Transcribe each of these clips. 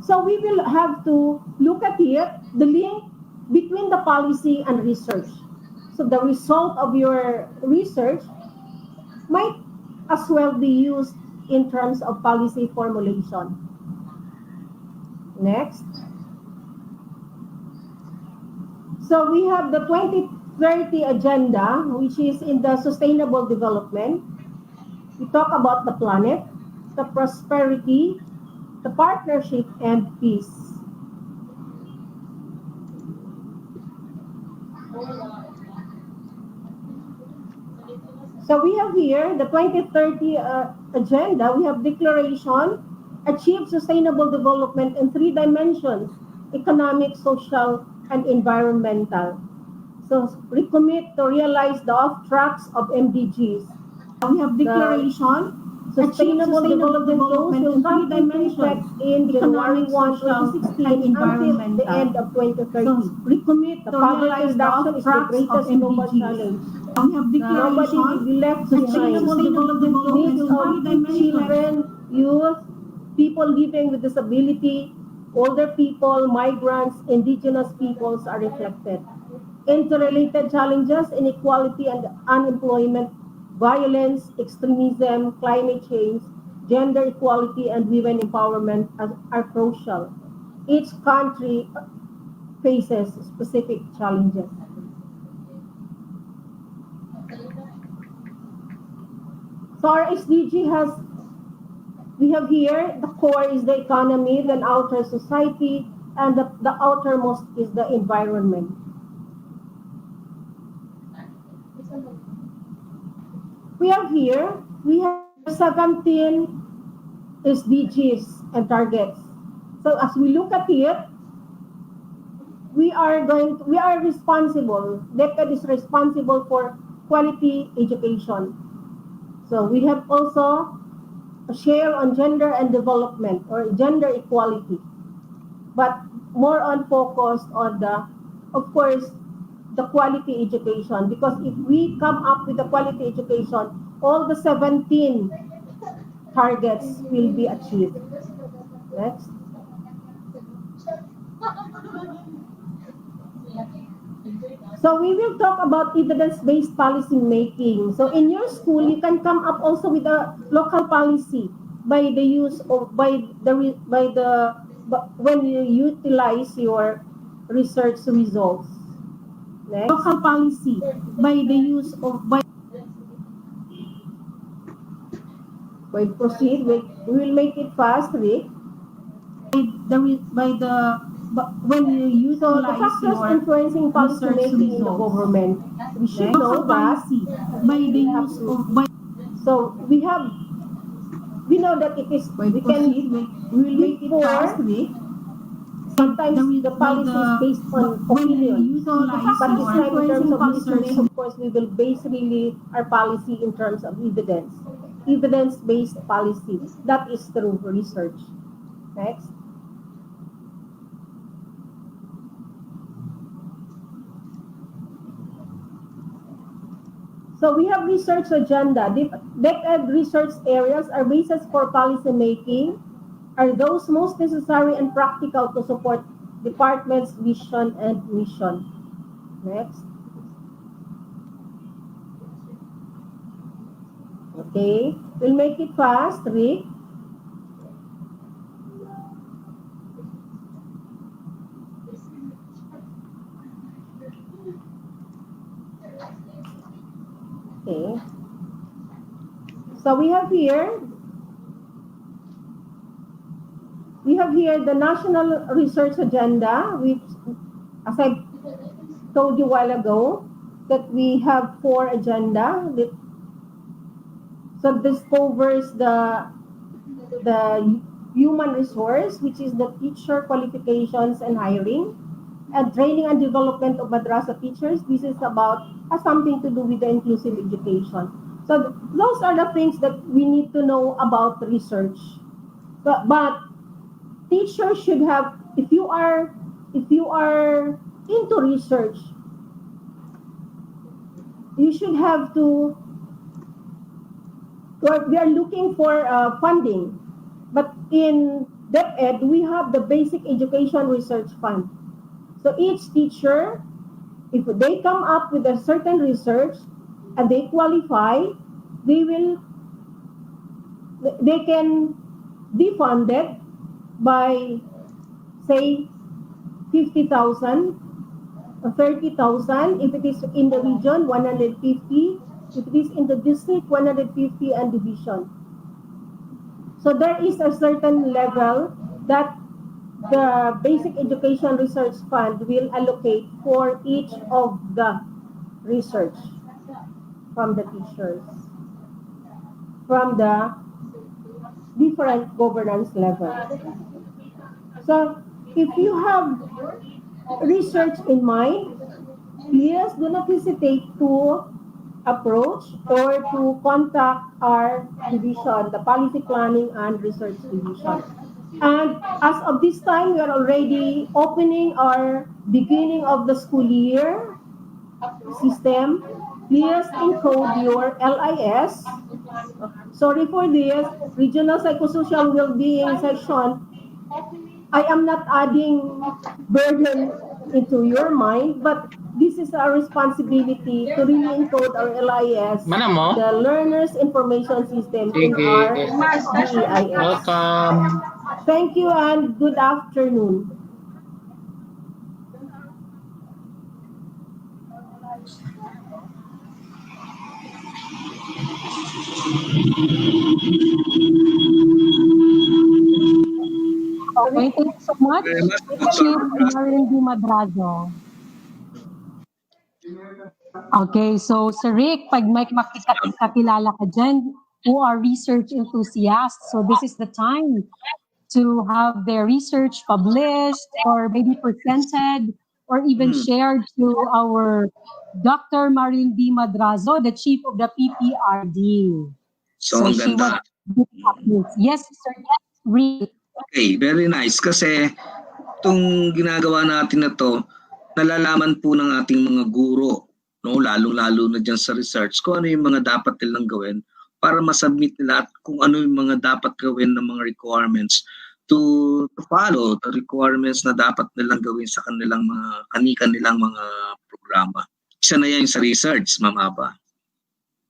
So we will have to look at it, the link between the policy and research. So the result of your research might as well be used in terms of policy formulation. Next. So we have the 2030 agenda, which is in the sustainable development. We talk about the planet, the prosperity, the partnership, and peace. So we have here the 2030 agenda. We have declaration, achieve sustainable development in 3 dimensions: economic, social, and environmental. So recommit to realize the off-tracks of MDGs. We have declaration, sustainable development goals will come into effect in January 1, 2016 until the end of 2030. So recommit to realize the off-tracks of MDGs. We have declaration, nobody will be left behind. Sustainable development needs of children, youth, people living with disability, older people, migrants, indigenous peoples are reflected. Interrelated challenges, inequality and unemployment, violence, extremism, climate change, gender equality, and women empowerment are crucial. Each country faces specific challenges. So our SDG we have here, the core is the economy, then outer society, and the outermost is the environment. We have 17 SDGs and targets. So as we look at it, we are responsible, DepEd is responsible for quality education. So we have also a share on gender and development or gender equality, but more on focused on of course, the quality education, because if we come up with the quality education, all the 17 targets will be achieved. Next. So we will talk about evidence-based policy making. So in your school, you can come up also with a local policy by the use of when you utilize your research results. Next. Local policy by the use of We'll proceed. We will make it fast, Rick. When you utilize the factors influencing policy making in the government, we should know that by the use of so we know that it is we will make it fast, Rick. Sometimes the policy is based on opinion, but this time in terms of research, of course, we will base really our policy in terms of evidence-based policy. That is through research. Next. So we have research agenda. DepEd research areas are basis for policy making, are those most necessary and practical to support department's vision and mission. Next. Okay, we'll make it fast, Rick. Okay. So we have here the National Research Agenda, which, as I told you a while ago, that we have 4 agenda. So this covers the human resource, which is the teacher qualifications and hiring, and training and development of madrasa teachers. This is has something to do with the inclusive education. So those are the things that we need to know about research. But teachers should have, if you are into research, you should have to. We are looking for funding. But in DepEd, we have the Basic Education Research Fund. So each teacher, if they come up with a certain research and they qualify, they will they can be funded by say 50,000, 30,000. If it is in the region, 150. If it is in the district, 150, and division. So there is a certain level that the Basic Education Research Fund will allocate for each of the research from the teachers, from the different governance level. So if you have research in mind, please do not hesitate to approach or to contact our division, the Policy Planning and Research Division. And as of this time, we are already opening our beginning of the school year system. Please encode your LIS. Sorry for this. Regional Psychosocial Wellbeing section, I am not adding burden into your mind, but this is our responsibility to really encode our LIS, Mana mo? the Learners Information System in Sige. our DEIS. Welcome. Thank you and good afternoon. Okay, thank you so much, Very much, Chief Dr. Marilyn D. Madrazo. Okay, so Sir Rick, pag may makikilala ka dyan, who are research enthusiasts, so this is the time to have their research published or maybe presented or even shared to our Dr. Marilyn B. Madrazo, the chief of the PPRD. So, ang she ganda. was, yes, Sir Rick. Okay, very nice. Kasi itong ginagawa natin na to, nalalaman po ng ating mga guro, no? Lalo-lalo na dyan sa research, kung ano yung mga dapat nilang gawin para masubmit nila at kung ano yung mga dapat gawin ng mga requirements to follow the requirements na dapat nilang gawin sa kanilang mga kani-kanilang mga programa. Isa na yan sa research, Ma'am Aba.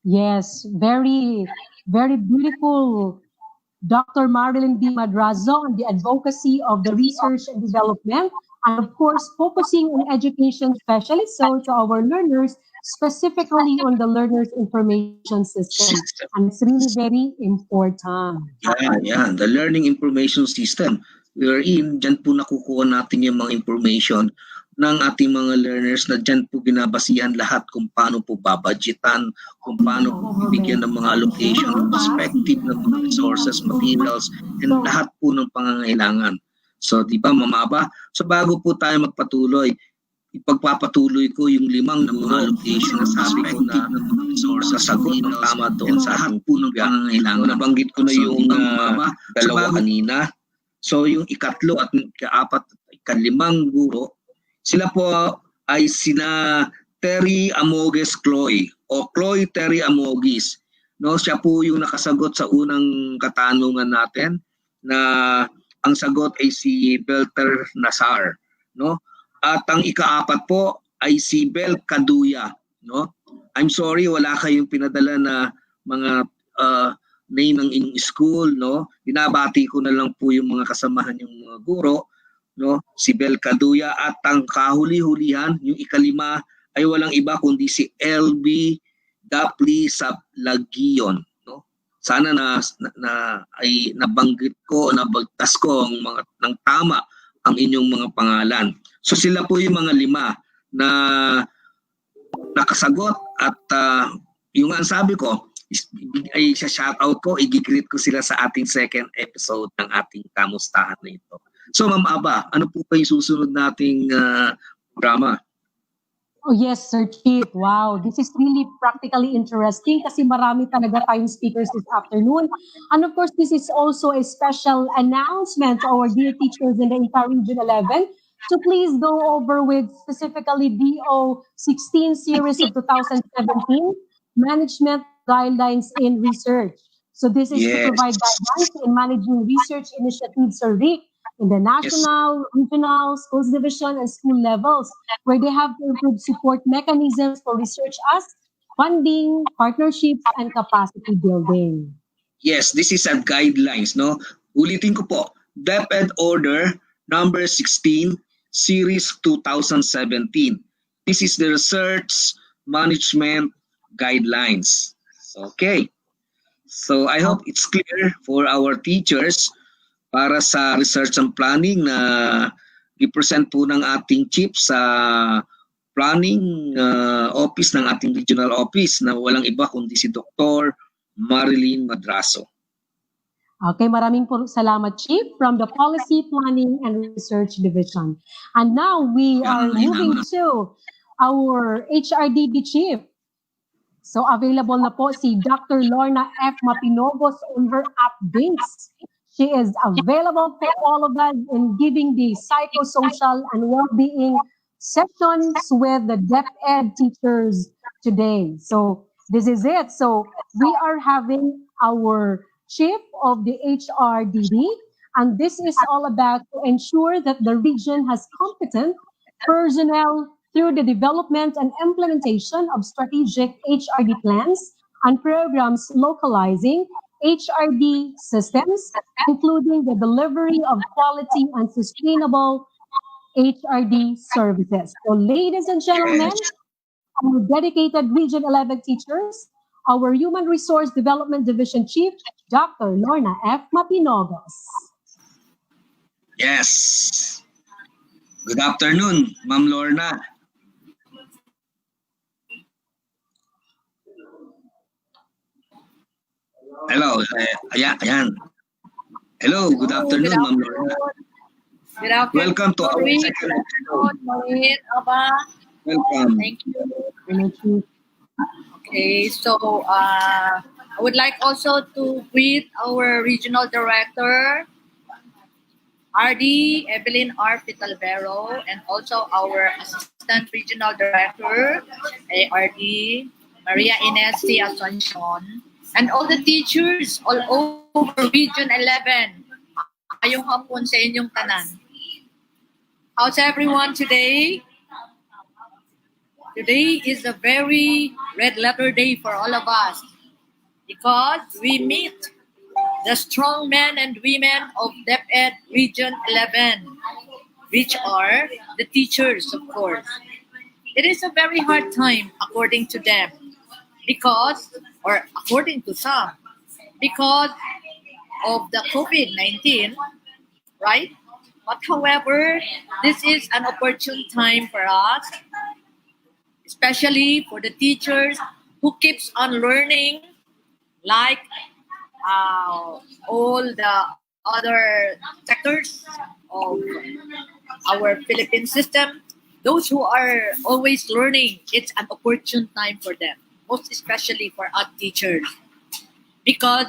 Yes, very, very beautiful, Dr. Marilyn B. Madrazo, on the advocacy of the research and development, and of course, focusing on education specialists, so to our learners, specifically on the learners' information system. And it's really very important. Yeah, the learning information system. Wherein, dyan po nakukuha natin yung mga information ng ating mga learners na dyan po binabasihan lahat kung paano po babudgetan, kung paano po bibigyan ng mga allocation, perspective ng mga resources, materials, and lahat po ng pangangailangan. So, di ba, Mamaba? So, bago po tayo magpatuloy, ipagpapatuloy ko yung 5 na mga allocation na sabi ko na resources, sagot ng tama doon sa lahat po ng pangangailangan. Nabanggit ko na yung dalawa kanina. So, yung ikatlo at ikaapat at ikalimang guro, sila po ay sina Terry Amoges Chloe o Chloe Terry Amoges. No, siya po yung nakasagot sa unang katanungan natin na ang sagot ay si Belter Nasar, no? At ang ikaapat po ay si Bel Kaduya, no? I'm sorry wala kayong pinadala na mga name ng inyong school, no? Binabati ko na lang po yung mga kasamahan yung mga guro, no? Si Bel Kaduya at ang kahuli-hulihan, yung ikalima ay walang iba kundi si LB Dapli Sablagion, no? Sana na ay nabanggit ko o nabagtas ko ang mga ng tama ang inyong mga pangalan. So sila po yung mga 5 na nakasagot at yung ang sabi ko ay sa shoutout ko, i-greet ko sila sa ating second episode ng ating Kumustahan na ito. So Ma'am Aba, ano po pa yung susunod nating programa? Oh yes, Sir Chief. Wow, this is really practically interesting kasi marami talaga tayong speakers this afternoon. And of course, this is also a special announcement to our dear teachers in the entire Region 11 to please go over with specifically DO 16 series of 2017, Management Guidelines in Research. So this is to Yes. provide guidance in managing research initiatives or RIC in the Yes. national, regional, schools division, and school levels, where they have to improve support mechanisms for research as funding, partnerships, and capacity building. Yes, this is a guidelines, no? Ulitin ko po, DepEd Order number 16, Series 2017. This is the Research Management Guidelines. Okay. So I hope it's clear for our teachers para sa research and planning na represent po ng ating chief sa planning office ng ating regional office na walang iba kundi si Dr. Marilyn Madrazo. Okay, maraming salamat, Chief, from the Policy Planning and Research Division. And now we are moving to our HRDD Chief. So available na po si Dr. Lorna F. Mapinogos on her updates. She is available for all of us in giving the psychosocial and well-being sessions with the DepEd teachers today. So this is it. So we are having our chief of the HRDD, and this is all about to ensure that the region has competent personnel through the development and implementation of strategic HRD plans and programs localizing HRD systems, including the delivery of quality and sustainable HRD services. So, ladies and gentlemen, our dedicated Region 11 teachers, our Human Resource Development Division Chief, Dr. Lorna F. Mapinogos. Yes. Good afternoon, Ma'am Lorna. Hello. Ayan. Hello, good afternoon, Ma'am Lorna. Good afternoon. Welcome to our Maureen. second Good afternoon, Maureen, Aba. Welcome. Thank you. Okay, so I would like also to greet our regional director, RD Evelyn R. Pitalvero, and also our assistant regional director, RD Maria Ines C. Asuncion, and all the teachers all over Region 11. Ayong hapon sa inyong tanan. How's everyone today? Today is a very red letter day for all of us because we meet the strong men and women of DepEd Region 11, which are the teachers, of course. It is a very hard time, according to them, or according to some, because of the COVID-19, right? But however, this is an opportune time for us, especially for the teachers who keeps on learning, like all the other sectors of our Philippine system. Those who are always learning, it's an opportune time for them, most especially for us teachers, because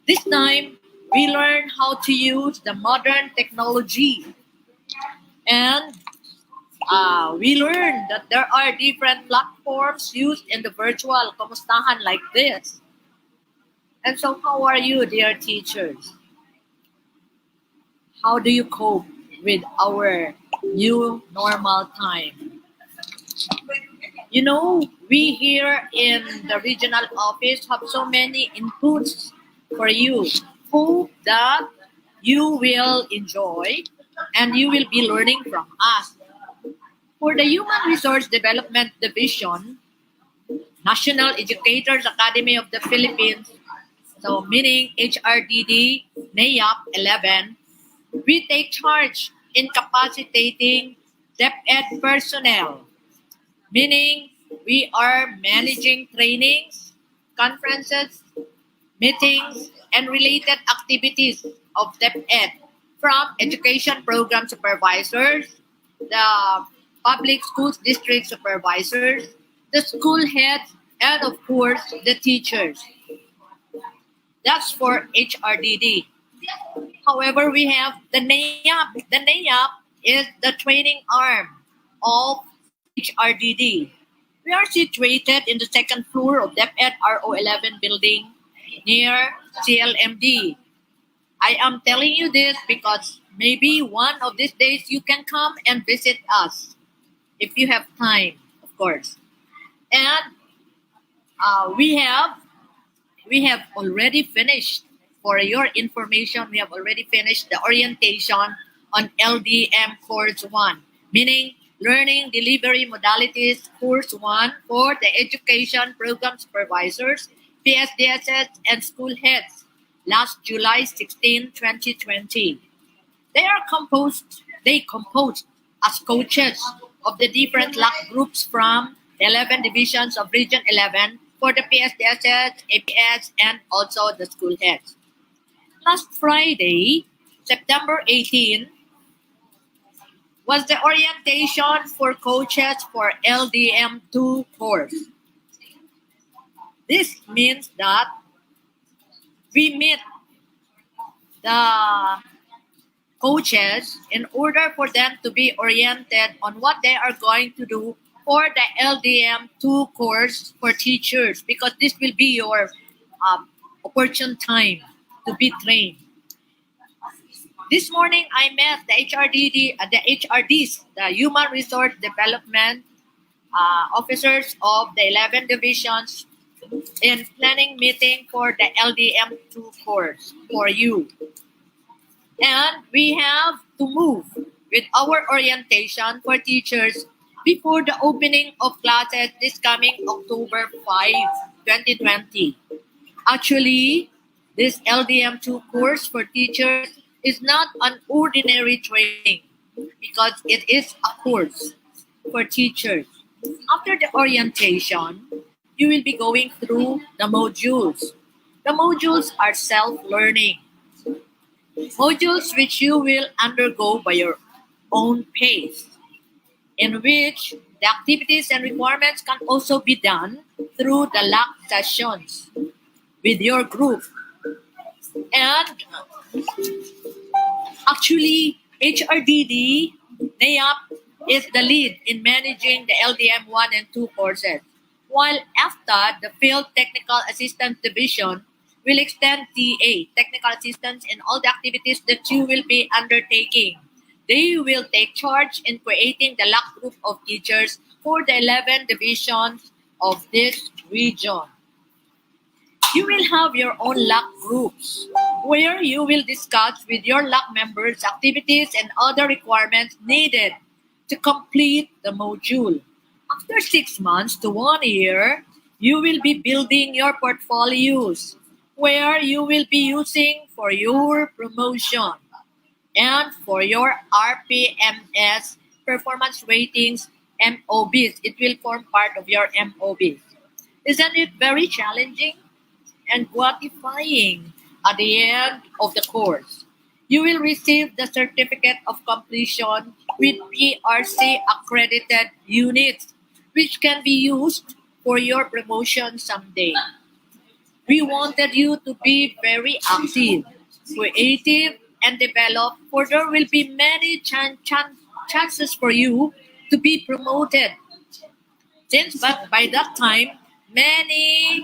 this time we learn how to use the modern technology, and we learn that there are different platforms used in the virtual Kumustahan like this. And so, how are you, dear teachers? How do you cope with our new normal time? You know, we here in the regional office have so many inputs for you. Hope that you will enjoy and you will be learning from us. For the Human Resource Development Division, National Educators Academy of the Philippines, so meaning HRDD, NAYAP 11, we take charge in capacitating DepEd personnel, meaning we are managing trainings, conferences, meetings, and related activities of DepEd from education program supervisors, the public schools district supervisors, the school heads, and of course the teachers. That's for HRDD. However, we have the NAYAP. The NAYAP is the training arm of HRDD. We are situated in the second floor of DepEd RO11 building, near CLMD. I am telling you this because maybe one of these days you can come and visit us if you have time, of course. And we have already finished. For your information, we have already finished the orientation on LDM Course 1, meaning Learning Delivery Modalities Course 1 for the Education Program Supervisors, PSDSS, and School Heads last July 16, 2020. They composed as coaches of the different LAC groups from the 11 divisions of Region 11 for the PSDSS, APS, and also the school heads. Last Friday, September 18, was the orientation for coaches for LDM2 course. This means that we meet the coaches in order for them to be oriented on what they are going to do for the LDM2 course for teachers, because this will be your opportune time to be trained. This morning, I met the Human Resource Development officers of the 11 divisions in planning meeting for the LDM2 course for you. And we have to move with our orientation for teachers before the opening of classes this coming October 5, 2020. Actually, this LDM2 course for teachers is not an ordinary training because it is a course for teachers. After the orientation, you will be going through the modules. The modules are self-learning. Modules which you will undergo by your own pace, in which the activities and requirements can also be done through the LAC sessions with your group. And actually, HRDD, NAYAP, is the lead in managing the LDM 1 and 2 courses, while AFTA, the Field Technical Assistance Division, will extend TA, technical assistance, in all the activities that you will be undertaking. They will take charge in creating the LAC group of teachers for the 11 divisions of this region. You will have your own LAC groups where you will discuss with your LAC members activities and other requirements needed to complete the module. After 6 months to 1 year, you will be building your portfolios where you will be using for your promotion and for your RPMS performance ratings MOBs. It will form part of your MOBs. Isn't it very challenging and gratifying at the end of the course? You will receive the certificate of completion with PRC accredited units, which can be used for your promotion someday. We wanted you to be very active, creative, and develop, for there will be many chances for you to be promoted. Since but by that time, many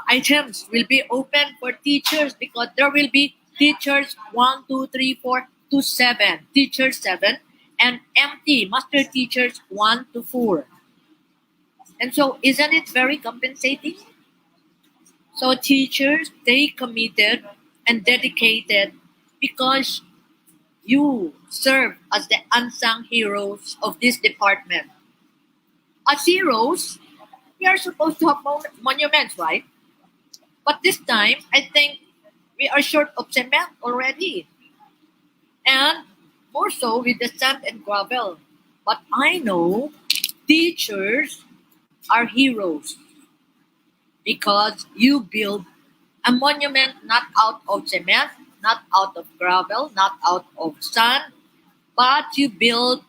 items will be open for teachers, because there will be teachers 1, 2, 3, 4 to 7, teachers 7, and empty master teachers 1 to 4. And so, isn't it very compensating? So teachers, stay committed and dedicated, because you serve as the unsung heroes of this department. As heroes, we are supposed to have monuments, right? But this time, I think we are short of cement already, and more so with the sand and gravel. But I know teachers are heroes because you build a monument not out of cement, not out of gravel, not out of sand, but you build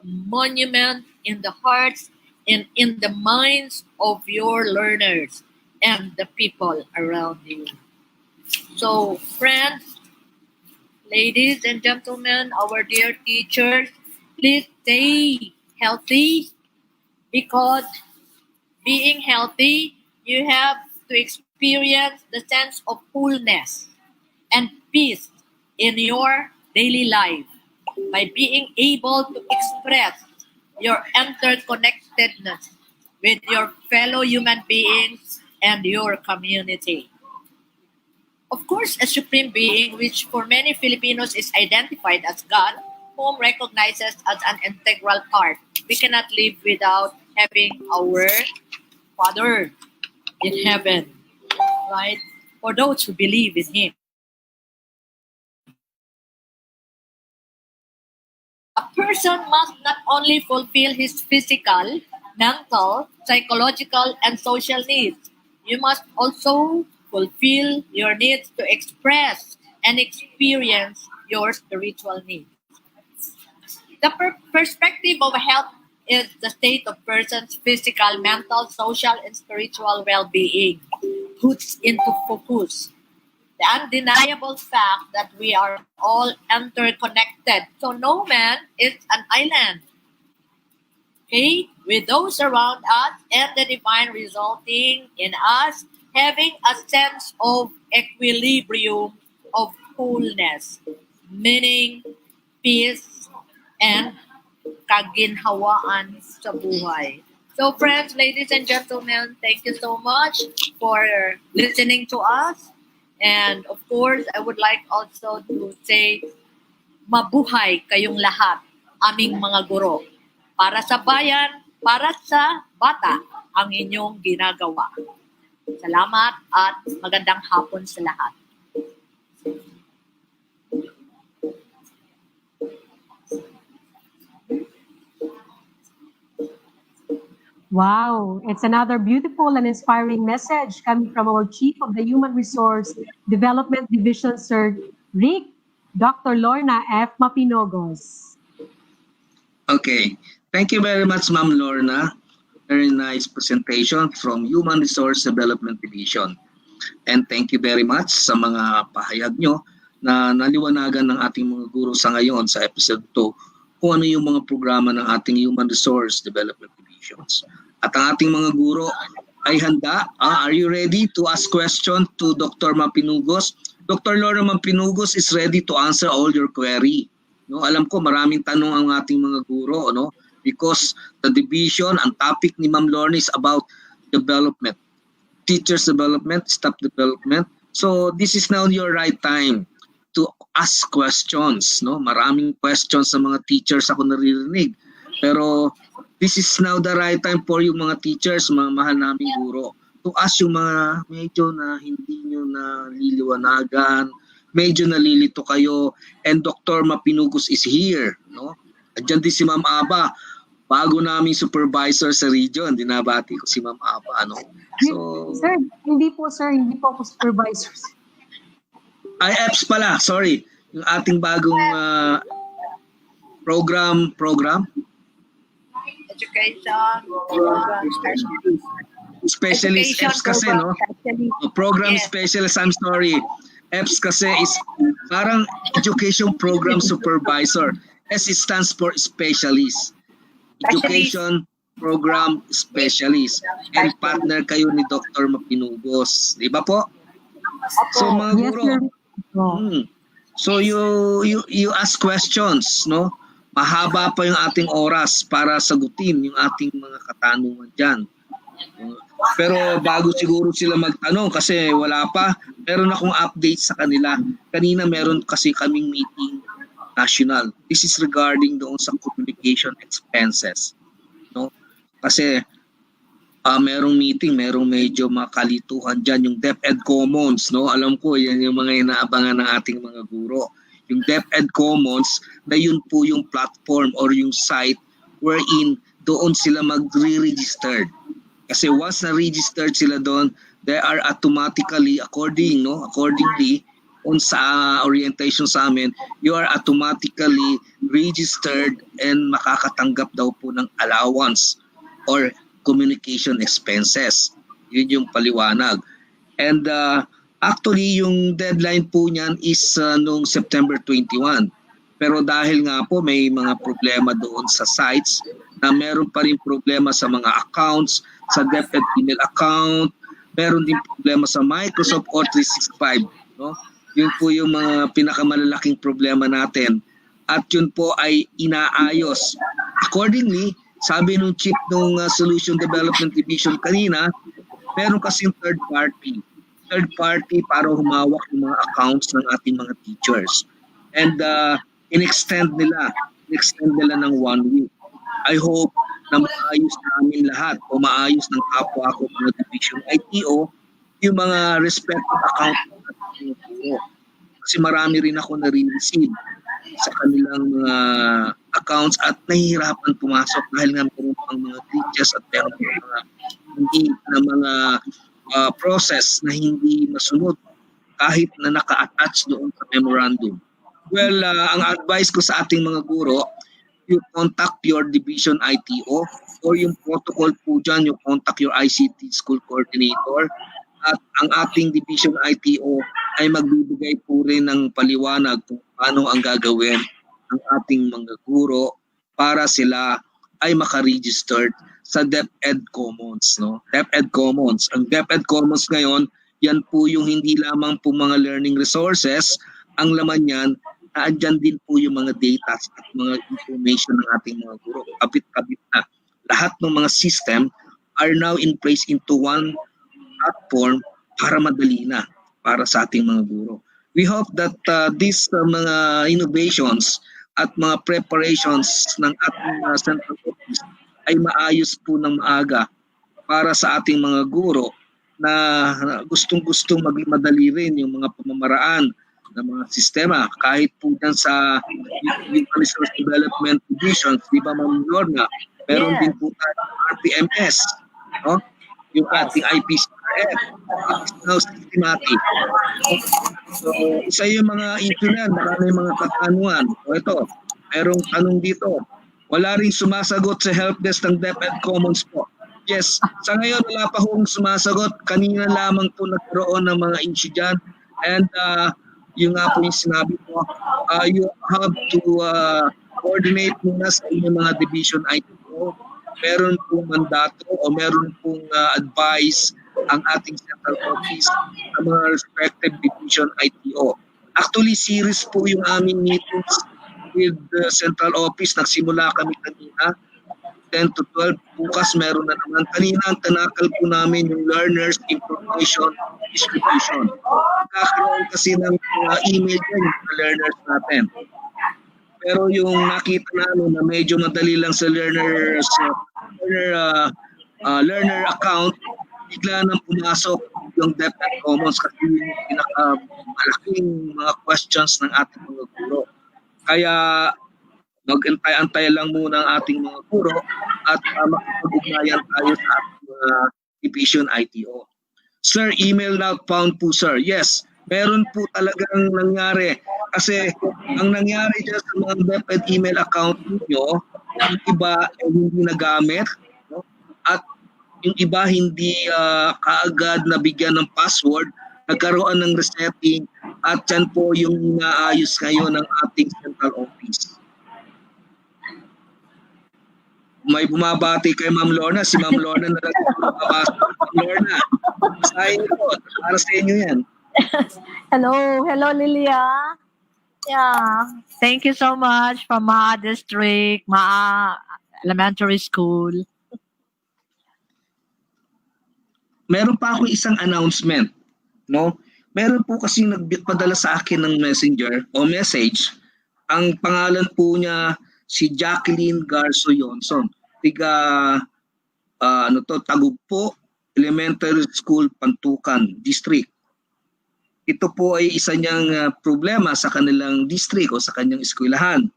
a monument in the hearts and in the minds of your learners and the people around you. So, friends, ladies and gentlemen, our dear teachers, please stay healthy, because being healthy, you have to experience experience the sense of fullness and peace in your daily life by being able to express your interconnectedness with your fellow human beings and your community. Of course, a supreme being, which for many Filipinos is identified as God, whom recognizes as an integral part. We cannot live without having our Father in heaven, right? For those who believe in Him. A person must not only fulfill his physical, mental, psychological, and social needs. You must also fulfill your needs to express and experience your spiritual needs. The perspective of health is the state of person's physical, mental, social, and spiritual well-being puts into focus the undeniable fact that we are all interconnected. So no man is an island, okay, with those around us and the divine resulting in us having a sense of equilibrium, of wholeness, meaning peace and kaginhawaan sa buhay. So friends, ladies and gentlemen, thank you so much for listening to us. And of course, I would like also to say, mabuhay kayong lahat, aming mga guro. Para sa bayan, para sa bata, ang inyong ginagawa. Salamat at magandang hapon sa lahat. Wow, it's another beautiful and inspiring message coming from our Chief of the Human Resource Development Division, Sir Rick, Dr. Lorna F. Mapinogos. Okay. Thank you very much, Ma'am Lorna. Very nice presentation from Human Resource Development Division. And thank you very much sa mga pahayag nyo na naliwanagan ng ating mga guro sa ngayon sa episode 2 kung ano yung mga programa ng ating Human Resource Development Divisions. At ang ating mga guro ay handa. Are you ready to ask question to Dr. Mapinugos? Dr. Lorna Mapinugos is ready to answer all your query. No, alam ko maraming tanong ang ating mga guro, no? Because the division, ang topic ni Ma'am Lorna is about development. Teachers development, staff development. So this is now your right time to ask questions, no? Maraming questions sa mga teachers ako naririnig. Pero this is now the right time for yung mga teachers, mga mahal naming guro, to ask yung mga medyo na hindi nyo naliliwanagan, medyo nalilito kayo, and Dr. Mapinugos is here, no? Andiyan din si Ma'am Aba, bago naming supervisor sa region, dinabati ko si Ma'am Aba, ano? So, Sir, hindi po ako supervisor. Ay, EPS pala, sorry. Yung ating bagong program, Education, program specialist. specialist Education EPS kasi, program no? specialist. Program Yes. specialist, I'm sorry. EPS kasi is parang education program supervisor. S stands for specialist. Education program specialist. And partner kayo ni Dr. Mapinugos. Di ba po? So mga Yes, guro, sir. so you ask questions, no? Mahaba pa yung ating oras para sagutin yung ating mga katanungan dyan. Pero bago siguro sila magtanong kasi wala pa, meron akong update sa kanila. Kanina meron kasi kaming meeting national. This is regarding doon sa communication expenses, no? Kasi merong meeting, merong medyo makalituhan dyan, yung DepEd Commons, no? Alam ko yan yung mga inaabangan ng ating mga guro. Yung DepEd Commons, na yun po yung platform or yung site wherein doon sila magre-registered. Kasi once na-registered sila doon, they are automatically, accordingly, on sa orientation sa amin, you are automatically registered and makakatanggap daw po ng allowance or communication expenses. Yun yung paliwanag. And actually, yung deadline po niyan is noong September 21. Pero dahil nga po may mga problema doon sa sites na meron pa rin problema sa mga accounts, sa DepEd email account, Meron din problema sa Microsoft Office 365, no? Yun po yung mga pinakamalalaking problema natin. At yun po ay inaayos. Accordingly, sabi nung chief ng Solution Development Division kanina, meron kasing third party. Third party para humawak ng mga accounts ng ating mga teachers. And in-extend nila ng 1 week. I hope na maayos namin lahat o maayos ng kapwa ko mga division ITO yung mga respective account natin. Kasi marami rin ako na-receive sa kanilang mga accounts at nahihirapan pumasok dahil nga meron pang mga glitches at meron pang mga hindi na mga process na hindi masunod kahit na naka-attach doon sa memorandum. Well, ang advice ko sa ating mga guro, you contact your division ITO or yung protocol po dyan, you contact your ICT school coordinator at ang ating division ITO ay magbibigay po rin ng paliwanag kung paano ang gagawin ng ating mga guro para sila ay maka-registered sa DepEd Commons. No? DepEd Commons. Ang DepEd Commons ngayon, yan po yung hindi lamang po mga learning resources, ang laman yan, andyan din po yung mga data at mga information ng ating mga guro. Kapit-kapit na. Lahat ng mga system are now in place into one platform para madali na para sa ating mga guro. We hope that these mga innovations at mga preparations ng ating central office ay maayos po ng maaga para sa ating mga guro na gustong-gustong maging madali rin yung mga pamamaraan ng mga sistema. Kahit po dyan sa Human Resource Development Divisions, di ba Ma'am Lorna, meron din po tayo RPMS, no? Yung ating IPCRF, now systematic. So, isa yung mga issue na, marami mga katanungan. O ito, merong tanong dito. Wala rin sumasagot sa helpdesk ng DepEd Commons po. Yes, sa ngayon wala pa hong sumasagot. Kanina lamang po nagkaroon ng mga issue dyan. And yung nga po yung sinabi ko, you have to coordinate muna sa inyong mga division ITO. Meron pong mandato o meron pong advice ang ating central office sa mga respective division ITO. Actually, series po yung aming meetings with the central office. Nagsimula kami kanina, 10 to 12. Bukas meron na naman. Kanina ang tanakal po namin yung learners information distribution. Kakaroon kasi ng email din sa learners natin. Pero yung nakita namin na medyo madali lang sa learner account, bigla nang pumasok yung DepEd Commons kasi yung pinakamalaking mga questions ng ating mga guro. Kaya mag-antay-antay lang muna ang ating mga guro at makipag-ugnayan tayo sa ating mga division ITO. Sir, email not found po sir. Yes, meron po talagang nangyari. Kasi ang nangyari dyan sa mga DepEd email account niyo, yung iba ay hindi nagamit, no? At yung iba hindi kaagad nabigyan ng password, nagkaroon ng resetting, at yan po yung inaayos ngayon ng ating central office. May bumabati kay Ma'am Lorna, si Ma'am Lorna na nagpapasok. Ma'am Lorna, sahin po, para sa inyo yan. Hello Lilia. Yeah, thank you so much from Ma District, Ma Elementary School. Meron pa ako isang announcement, no? Meron po kasi nagpadala sa akin ng messenger o message. Ang pangalan po niya si Jacqueline Garso Yonson, tiga Tagugpo Elementary School, Pantukan District. Ito po ay isa niyang problema sa kanilang district o sa kanyang eskwelahan.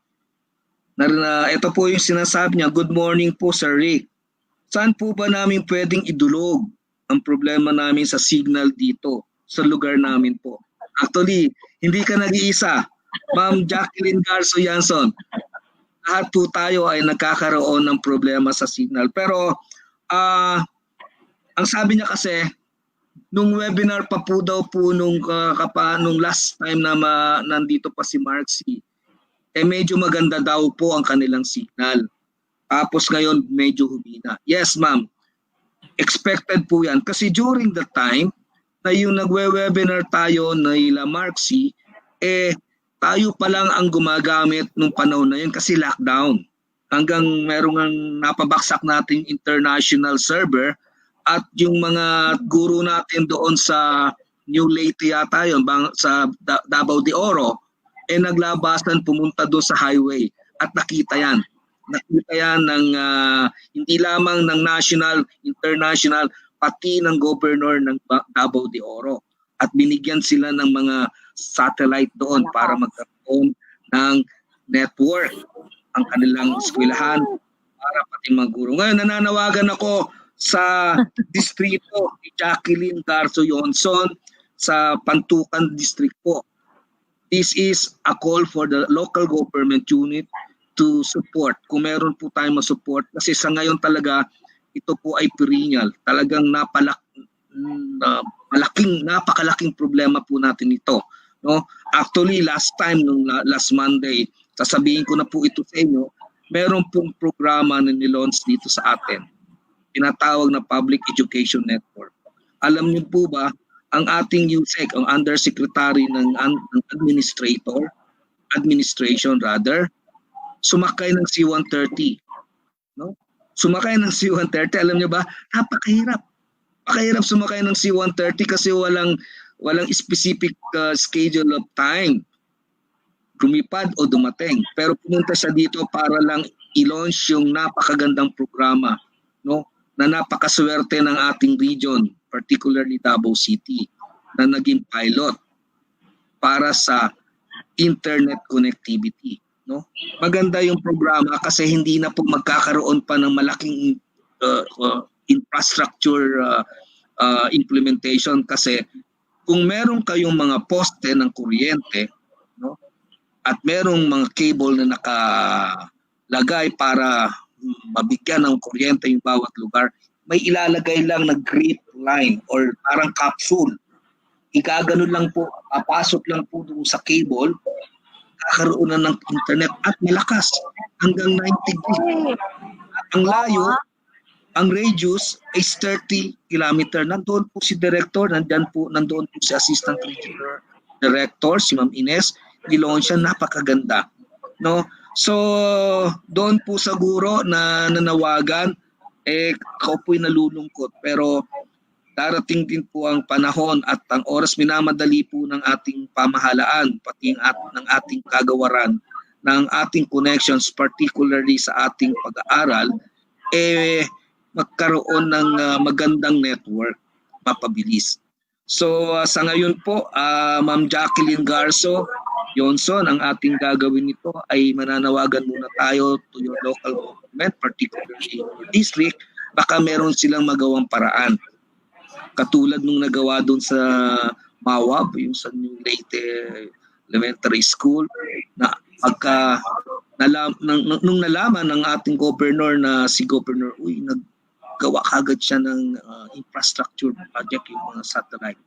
Ito po yung sinasabi niya, good morning po Sir Rick. Saan po ba namin pwedeng idulog ang problema namin sa signal dito sa lugar namin po? Actually, hindi ka nag-iisa. Ma'am Jacqueline Garso Yanson, lahat po tayo ay nagkakaroon ng problema sa signal. Pero ang sabi niya kasi, nung webinar pa po daw po nung last time na nandito pa si Marcy, medyo maganda daw po ang kanilang signal. Tapos ngayon medyo humina. Yes ma'am, expected po yan. Kasi during the time na yung nagwe-webinar tayo na ila Marxie, tayo pa lang ang gumagamit nung panahon na yun kasi lockdown. Hanggang merong ang napabaksak nating international server at yung mga guro natin doon sa New Leyte yata yun, sa Davao de Oro, naglabasan pumunta doon sa highway at nakita yan. Nakita yan ng hindi lamang ng national, international, pati ng governor ng Davao de Oro. At binigyan sila ng mga satellite doon para magkaroon ng network ang kanilang eskwelahan para pati mga guro. Ngayon, nananawagan ako sa distrito ni Jacqueline Garzo Yonson sa Pantukan District po. This is a call for the local government unit to support. Kung meron po tayong ma-support, kasi sa ngayon talaga, ito po ay perennial. Talagang napakalaking problema po natin ito. No? Actually, last Monday, sasabihin ko na po ito sa inyo, meron pong programa na nilaunch dito sa atin. Tinatawag na Public Education Network. Alam niyo po ba, ang ating USEC, ang Undersecretary ng Administration, sumakay ng C-130. No? Sumakay ng C-130, alam niyo ba, napakahirap. Napakahirap sumakay ng C-130 kasi walang specific schedule of time. Lumipad o dumating. Pero pumunta siya dito para lang i-launch yung napakagandang programa, no? Na napakaswerte ng ating region, particularly Davao City, na naging pilot para sa internet connectivity. No? Maganda yung programa kasi hindi na po magkakaroon pa ng malaking infrastructure implementation kasi kung meron kayong mga poste ng kuryente, no? At merong mga cable na nakalagay para mabigyan ng kuryente yung bawat lugar, may ilalagay lang na grid line or parang capsule. Ikaganon lang po, papasok lang po doon sa cable, kakaroon na ng internet at malakas hanggang 90 gig. Ang layo, ang radius is 30 kilometer. Nandoon po si director, nandoon po si assistant regional director, si Ma'am Ines. Niloon siya, napakaganda. No? So, doon po sa guro na nanawagan, ako po'y nalulungkot. Pero darating din po ang panahon at ang oras minamadali po ng ating pamahalaan, pati ng ating kagawaran, ng ating connections, particularly sa ating pag-aaral, magkaroon ng magandang network, mapabilis. So sa ngayon po, Ma'am Jacqueline Garzo Yonson, ang ating gagawin nito ay mananawagan muna tayo to your local government, particularly your district, baka meron silang magawang paraan. Katulad nung nagawa doon sa Mawab, yung sa New Leyte Elementary School, na nung nalaman ng ating governor na si Governor, naggawa kagad siya ng infrastructure project, yung mga satellite.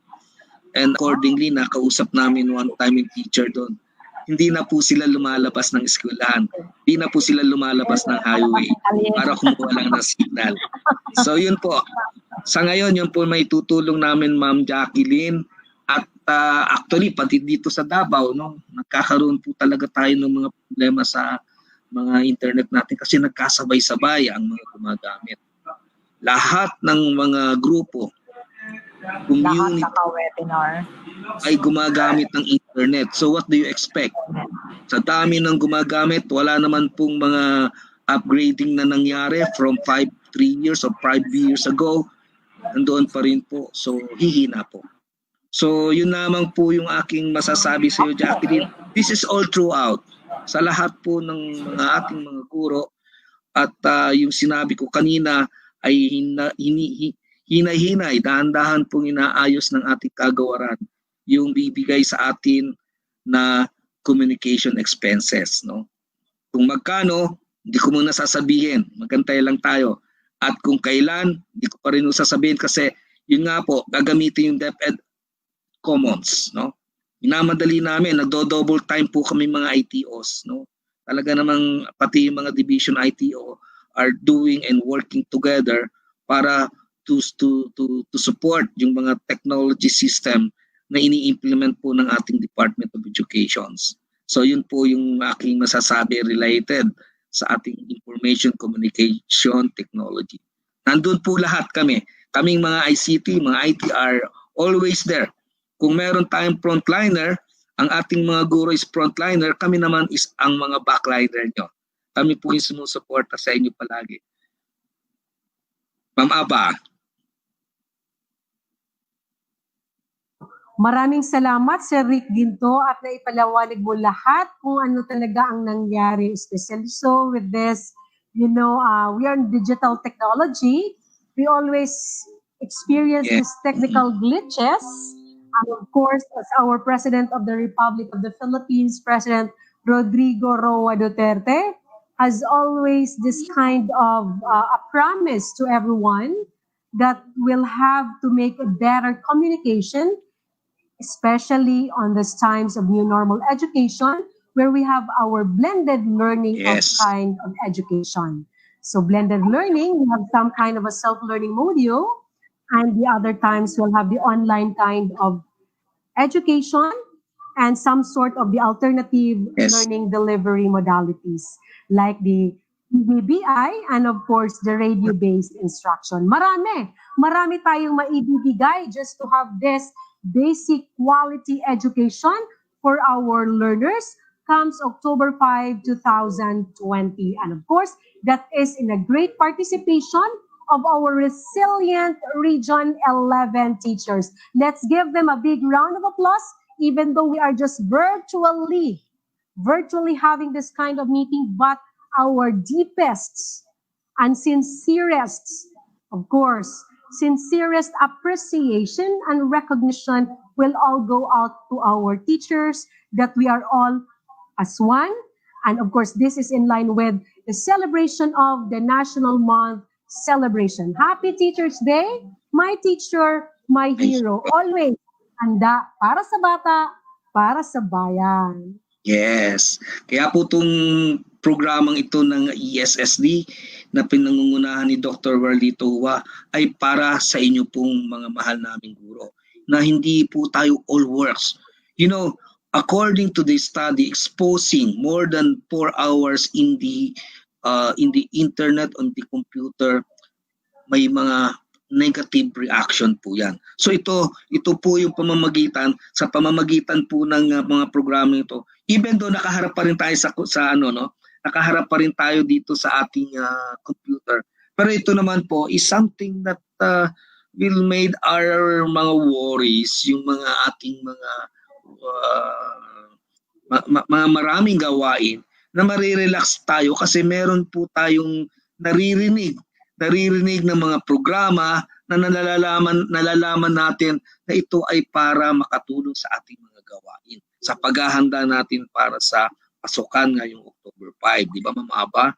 And accordingly, nakausap namin one time yung teacher doon. Hindi na po sila lumalabas ng eskwelahan. Hindi na po sila lumalabas ng highway para kumuha lang ng signal. So yun po. Sa ngayon, yun po may tutulong namin, Ma'am Jacqueline. At actually, pati dito sa Davao, no, nagkakaroon po talaga tayo ng mga problema sa mga internet natin kasi nagkasabay-sabay ang mga gumagamit. Lahat ng mga grupo, community, naka-webinar, ay gumagamit ng internet. So what do you expect? Sa dami ng gumagamit, wala naman pong mga upgrading na nangyari from 3 years or 5 years ago. Nandoon pa rin po. So hihina po. So yun naman po yung aking masasabi sa iyo, Jacqueline. This is all throughout. Sa lahat po ng mga ating mga guro. At yung sinabi ko kanina ay hinay-hinay, dahan-dahan pong inaayos ng ating kagawaran yung bibigay sa atin na communication expenses. No? Kung magkano, hindi ko muna sasabihin. Magantay lang tayo. At kung kailan, hindi ko pa rin sasabihin kasi yun nga po, gagamitin yung DepEd Commons. No? Minamadali namin, nagdo-double time po kami mga ITOs. No? Talaga namang pati yung mga division ITO are doing and working together para to support yung mga technology system na ini-implement po ng ating Department of Education. So yun po yung aking masasabi related sa ating information communication technology. Nandun po lahat kami. Kaming mga ICT, mga IT are always there. Kung meron tayong frontliner, ang ating mga guro is frontliner, kami naman is ang mga backliner nyo. Kami po yung sumusuporta sa inyo palagi. Ma'am Aba. Maraming salamat, Sir Rick Ginto, at naipalawanig mo lahat kung ano talaga ang nangyari. Especially so with this, we are in digital technology. We always experience these technical glitches. And of course, as our President of the Republic of the Philippines, President Rodrigo Roa Duterte, has always this kind of a promise to everyone that we'll have to make a better communication, especially on these times of new normal education, where we have our blended learning of kind of education. So blended learning, we have some kind of a self-learning module, and the other times we'll have the online kind of education and some sort of the alternative learning delivery modalities like the PBBI and of course the radio-based instruction. Marami tayong maibibigay just to have this basic quality education for our learners comes October 5, 2020. And of course, that is in a great participation of our resilient Region 11 teachers. Let's give them a big round of applause, even though we are just virtually having this kind of meeting, but our deepest and sincerest, of course, sincerest appreciation and recognition will all go out to our teachers, that we are all as one. And of course, this is in line with the celebration of the National Month celebration. Happy Teacher's Day, my teacher, my hero. Always handa para sa bata, para sa bayan. Yes. Kaya po itong programang ito ng ESSD na pinangungunahan ni Dr. Warlito Hua ay para sa inyo pong mga mahal naming guro. Na hindi po tayo all works. You know, according to the study, exposing more than 4 hours in the internet, on the computer, may mga negative reaction po yan. So ito po yung sa pamamagitan po ng mga programa ito. Even though nakaharap pa rin tayo nakaharap pa rin tayo dito sa ating computer. Pero ito naman po is something that will made our mga worries, yung mga ating mga maraming gawain na marirelax tayo kasi meron po tayong naririnig ng mga programa na nalalaman natin na ito ay para makatulong sa ating mga gawain sa paghahanda natin para sa pasukan ngayong October 5. Di ba, Ma'am Aba?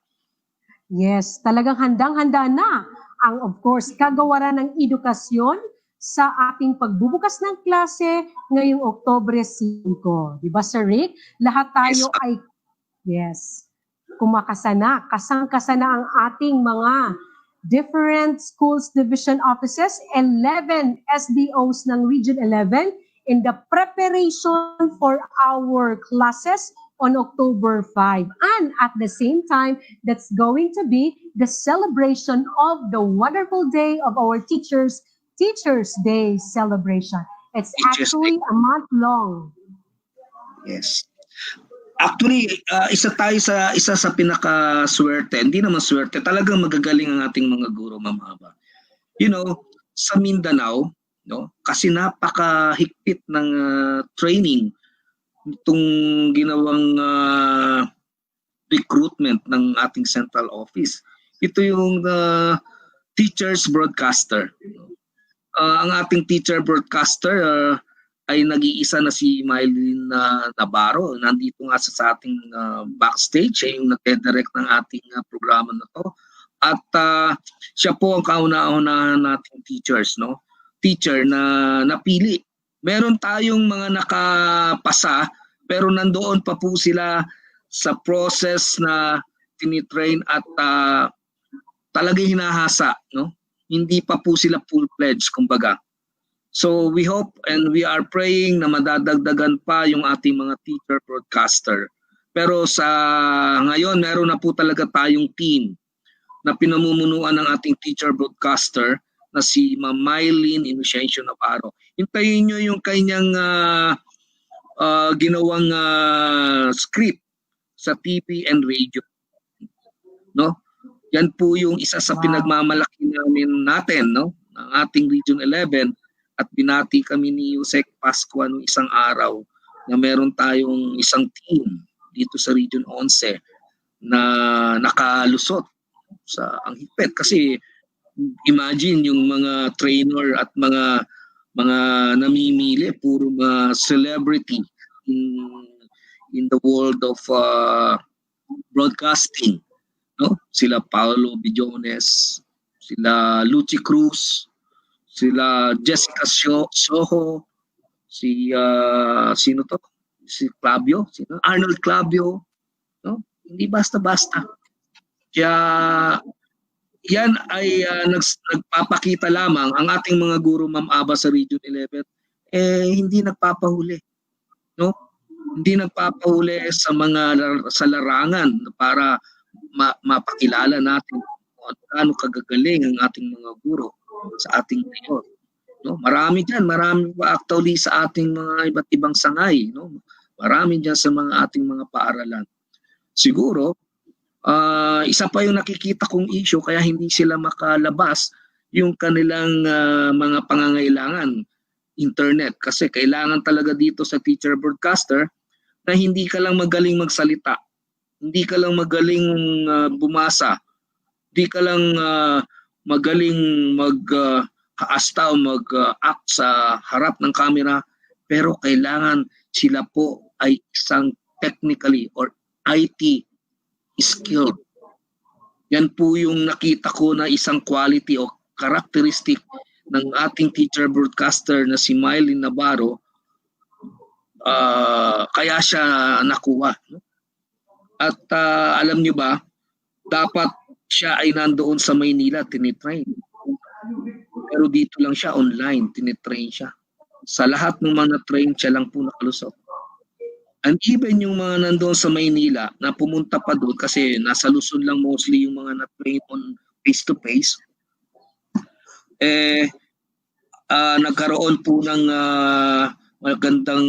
Yes, talagang handang-handa na ang of course kagawaran ng edukasyon sa ating pagbubukas ng klase ngayong Oktubre 5. Di ba, Sir Rick? Lahat tayo ay kasangkasana ang ating mga different schools division offices, 11 SDOs ng Region 11 in the preparation for our classes on October 5. And at the same time, that's going to be the celebration of the wonderful day of our Teachers' Day celebration. It's actually a month long. Yes. Actually, isa sa pinaka-swerte, hindi naman swerte, talagang magagaling ang ating mga guro, Ma'am Aba. You know, sa Mindanao, kasi napakahigpit ng training itong ginawang recruitment ng ating central office. Ito yung teachers broadcaster. Ang ating teacher broadcaster ay nag-iisa na si Mylene Navarro. Nandito nga sa ating backstage. Siya yung nagde-direct ng ating programa na to. At siya po ang kauna-unahan nating teachers, teacher na napili. Meron tayong mga nakapasa, pero nandoon pa po sila sa process na tinitrain at talagang hinahasa, Hindi pa po sila full-fledged, kumbaga. So we hope and we are praying na madadagdagan pa yung ating mga teacher broadcaster. Pero sa ngayon, meron na po talaga tayong team na pinamumunuan ng ating teacher broadcaster na si Ma'am Mylene Inocencio Navarro. Hintayin nyo yung kanyang ginawang script sa TV and radio. No? Yan po yung isa sa pinagmamalaki natin, no? Ng ating Region 11, at binati kami ni Yusek Pascua noong isang araw na meron tayong isang team dito sa Region 11 na nakalusot sa ang higpit, kasi imagine yung mga trainer at mga namimili puro mga celebrity in the world of broadcasting, no? Sila Paolo Billones, sila Lucy Cruz, sila Jessica Soho, sino to? Si Clavio, Arnold Clavio, no? Hindi basta-basta. Kaya yan ay nagpapakita lamang ang ating mga guro, Ma'am Aba, sa Region 11, hindi nagpapahuli, no? Hindi nagpapahuli sa larangan para mapakilala natin kung ano kagagaling ang ating mga guro sa ating mayor, no? Marami pa actually sa ating mga iba't ibang sangay, no? Marami diyan sa mga ating mga paaralan. Siguro isa pa yung nakikita kong issue kaya hindi sila makalabas, yung kanilang mga pangangailangan, internet. Kasi kailangan talaga dito sa teacher broadcaster na hindi ka lang magaling magsalita, hindi ka lang magaling bumasa, hindi ka lang magaling mag-aasta o mag-act sa harap ng camera, pero kailangan sila po ay isang technically or IT skilled. Yan po yung nakita ko na isang quality o characteristic ng ating teacher broadcaster na si Mylene Navarro, kaya siya nakuha. At alam nyo ba, dapat siya ay nandoon sa Maynila, tinitrain. Pero dito lang siya online, tinitrain siya. Sa lahat ng mga train, siya lang po nakalusot. And even yung mga nandoon sa Maynila na pumunta pa doon, kasi nasa Luzon lang mostly yung mga na-train on face-to-face, nagkaroon po ng magandang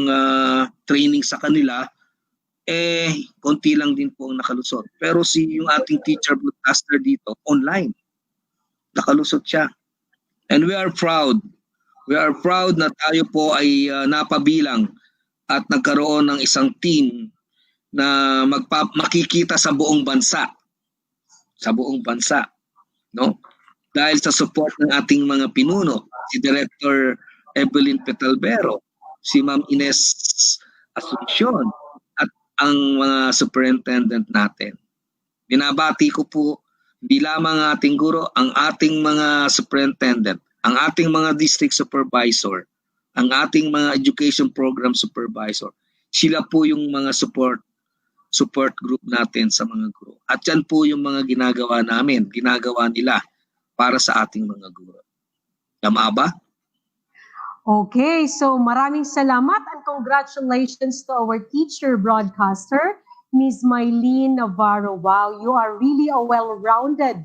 training sa kanila, konti lang din po ang nakalusot. Pero yung ating teacher broadcaster dito, online, nakalusot siya. And we are proud. We are proud na tayo po ay napabilang at nagkaroon ng isang team na makikita sa buong bansa. Sa buong bansa, no? Dahil sa support ng ating mga pinuno, si Director Evelyn Petalbero, si Ma'am Ines Asuncion, at ang mga superintendent natin. Binabati ko po hindi lamang ang ating guro, ang ating mga superintendent, ang ating mga district supervisor, ang ating mga education program supervisor. Sila po yung mga support group natin sa mga guro. At yan po yung mga ginagawa nila para sa ating mga guro. Tama ba? Okay, so maraming salamat and congratulations to our teacher broadcaster, Ms. Mylene Navarro. Wow, you are really a well-rounded,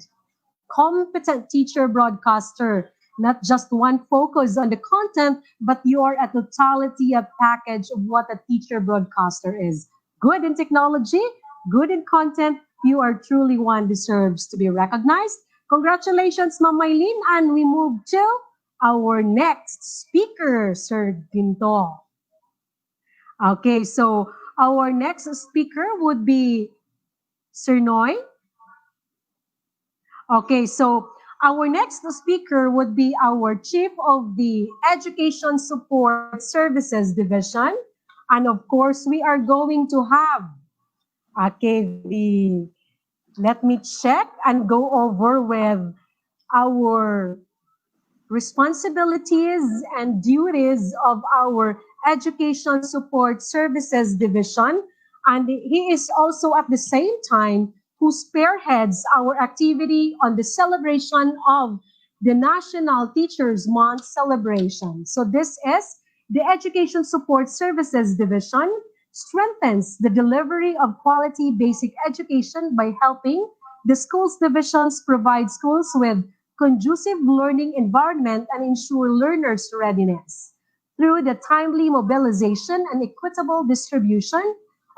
competent teacher broadcaster. Not just one focus on the content, but you are a totality, a package of what a teacher broadcaster is. Good in technology, good in content, you are truly one deserves to be recognized. Congratulations, Ma'am Mylene, and we move to our next speaker, Sir Ginto. Okay, so our next speaker would be Sir Noy. Okay, so our next speaker would be our Chief of the Education Support Services Division. And of course, we are going to have, let me check and go over with our responsibilities and duties of our Education Support Services Division. And he is also at the same time who spearheads our activity on the celebration of the National Teachers Month celebration. So this is the Education Support Services Division strengthens the delivery of quality basic education by helping the schools divisions provide schools with conducive learning environment and ensure learners' readiness through the timely mobilization and equitable distribution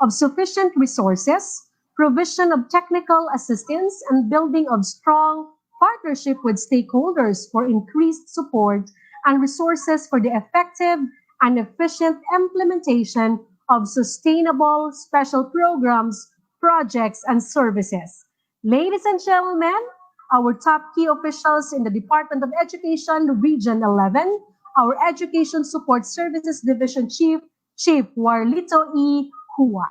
of sufficient resources, provision of technical assistance, and building of strong partnership with stakeholders for increased support and resources for the effective and efficient implementation of sustainable special programs, projects, and services. Ladies and gentlemen, our top key officials in the Department of Education, Region 11, our Education Support Services Division Chief, Chief Warlito E. Hua.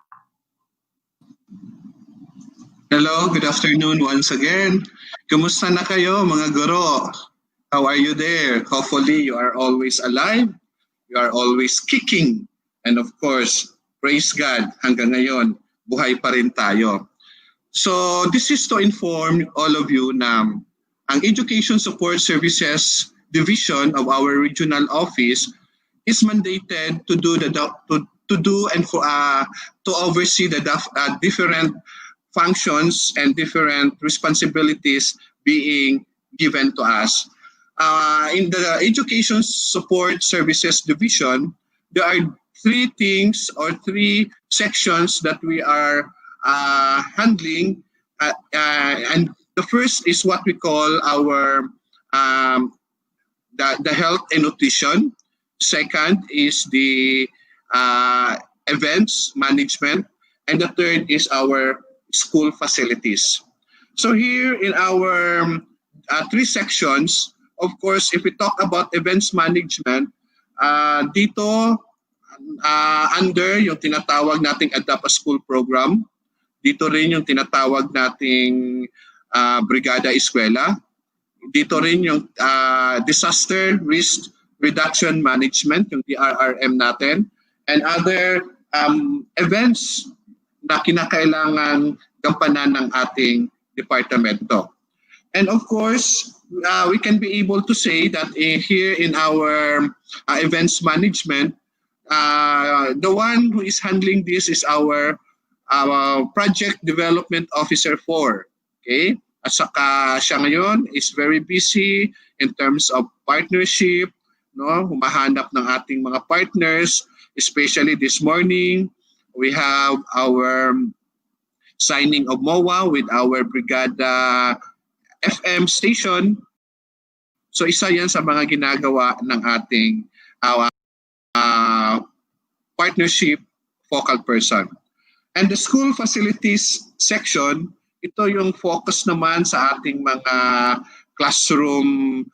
Hello, good afternoon once again. Kumusta na kayo mga guro? How are you there? Hopefully you are always alive, you are always kicking, and of course, praise God, hanggang ngayon, buhay pa rin tayo. So this is to inform all of you na ang Education Support Services Division of our regional office is mandated to do and to oversee the different functions and different responsibilities being given to us. In the Education Support Services Division, there are three things or three sections that we are handling. And the first is what we call our the health and nutrition. Second is the events management. And the third is our school facilities. So here in our three sections, of course, if we talk about events management, dito under yung tinatawag nating Adapt a School program, dito rin yung tinatawag nating Brigada Eskwela, dito rin yung Disaster Risk Reduction Management, yung DRRM natin, and other events na kinakailangan gampanan ng ating departamento. And of course, we can be able to say that here in our events management, the one who is handling this is our Project Development Officer 4. Okay? At saka siya ngayon is very busy in terms of partnership, no? Humahanap ng ating mga partners, especially this morning. We have our signing of MOA with our Brigada FM station. So isa yan sa mga ginagawa ng ating partnership focal person. And the school facilities section, ito yung focus naman sa ating mga classroom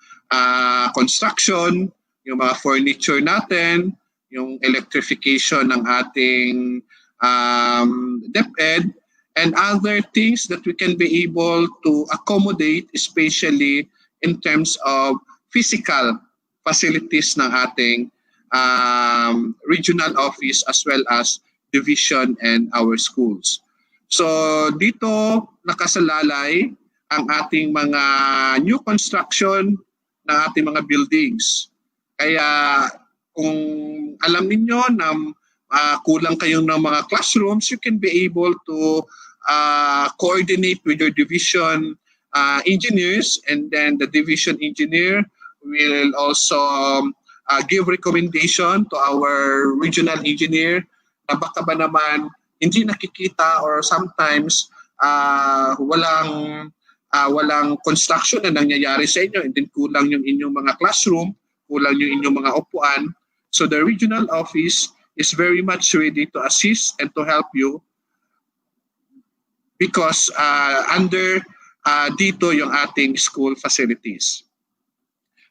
construction, yung mga furniture natin, yung electrification ng ating DepEd, and other things that we can be able to accommodate, especially in terms of physical facilities ng ating regional office as well as division and our schools. So dito nakasalalay ang ating mga new construction ng ating mga buildings. Kaya kung alam ninyo na kulang kayong ng mga classrooms, you can be able to coordinate with your division engineers, and then the division engineer will also give recommendation to our regional engineer na baka ba naman hindi nakikita or sometimes walang construction na nangyayari sa inyo, and then kulang yung inyong mga classroom, kulang yung inyong mga upuan. So the regional office is very much ready to assist and to help you because under dito yung ating school facilities.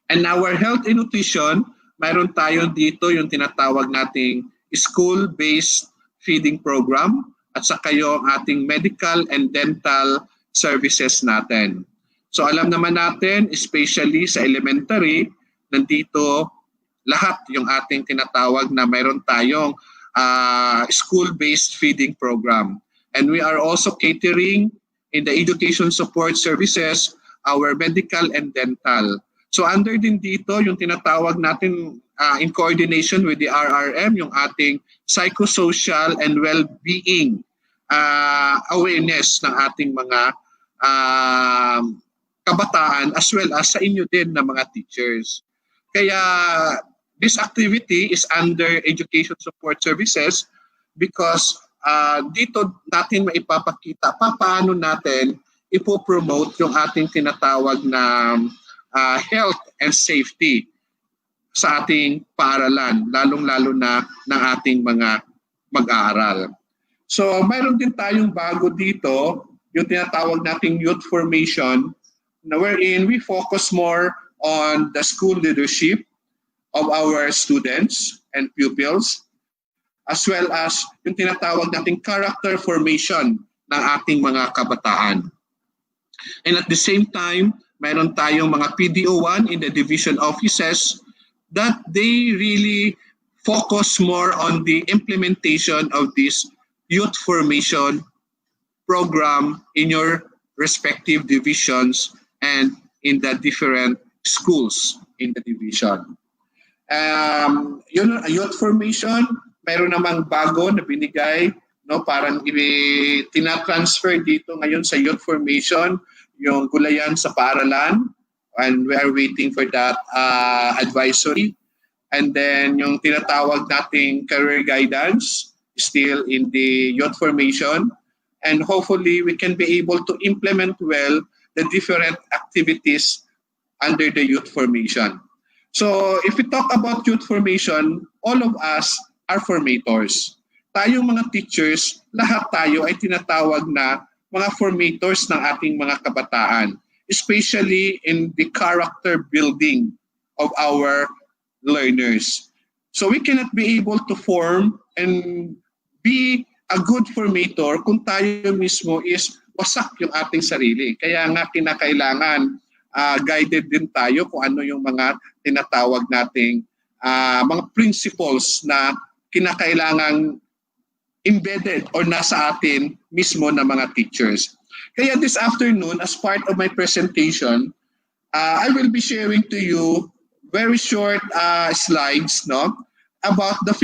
And our health and nutrition, mayroon tayo dito yung tinatawag nating school-based feeding program at saka yung ating medical and dental services natin. So alam naman natin, especially sa elementary, nandito lahat yung ating tinatawag na mayroon tayong school-based feeding program. And we are also catering in the education support services, our medical and dental. So under din dito yung tinatawag natin in coordination with the RRM, yung ating psychosocial and well-being awareness ng ating mga kabataan as well as sa inyo din na mga teachers. Kaya this activity is under Education Support Services because dito natin maipapakita paano natin ipopromote yung ating tinatawag na health and safety sa ating paaralan, lalong-lalo na ng ating mga mag-aaral. So mayroon din tayong bago dito, yung tinatawag nating youth formation, na wherein we focus more on the school leadership of our students and pupils, as well as yung tinatawag nating character formation ng ating mga kabataan. And at the same time, mayroon tayong mga PDO1 in the division offices that they really focus more on the implementation of this youth formation program in your respective divisions and in the different schools in the division. Yun, youth formation, mayroon namang bago na binigay, no, parang tinatransfer dito ngayon sa youth formation, yung gulayan sa paaralan, and we are waiting for that advisory. And then yung tinatawag nating career guidance, still in the youth formation. And hopefully we can be able to implement well the different activities under the youth formation. So if we talk about youth formation, all of us are formators. Tayong mga teachers, lahat tayo ay tinatawag na mga formators ng ating mga kabataan, especially in the character building of our learners. So we cannot be able to form and be a good formator kung tayo mismo is wasak yung ating sarili. Kaya nga kinakailangan guided din tayo kung ano yung mga tinatawag nating mga principles na kinakailangang embedded or nasa atin mismo na mga teachers. Kaya this afternoon, as part of my presentation, I will be sharing to you very short slides, no, about the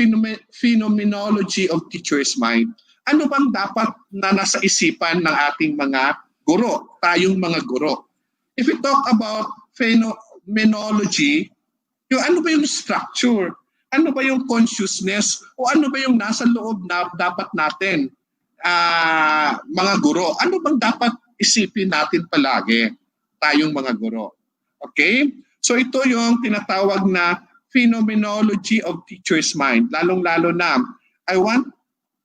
phenomenology of teacher's mind. Ano bang dapat na nasa isipan ng ating mga guro, tayong mga guro? If we talk about phenomenology, yung ano ba yung structure? Ano ba yung consciousness? O ano ba yung nasa loob na dapat natin, mga guro? Ano bang dapat isipin natin palagi, tayong mga guro? Okay? So ito yung tinatawag na phenomenology of teacher's mind. Lalong-lalo na, I want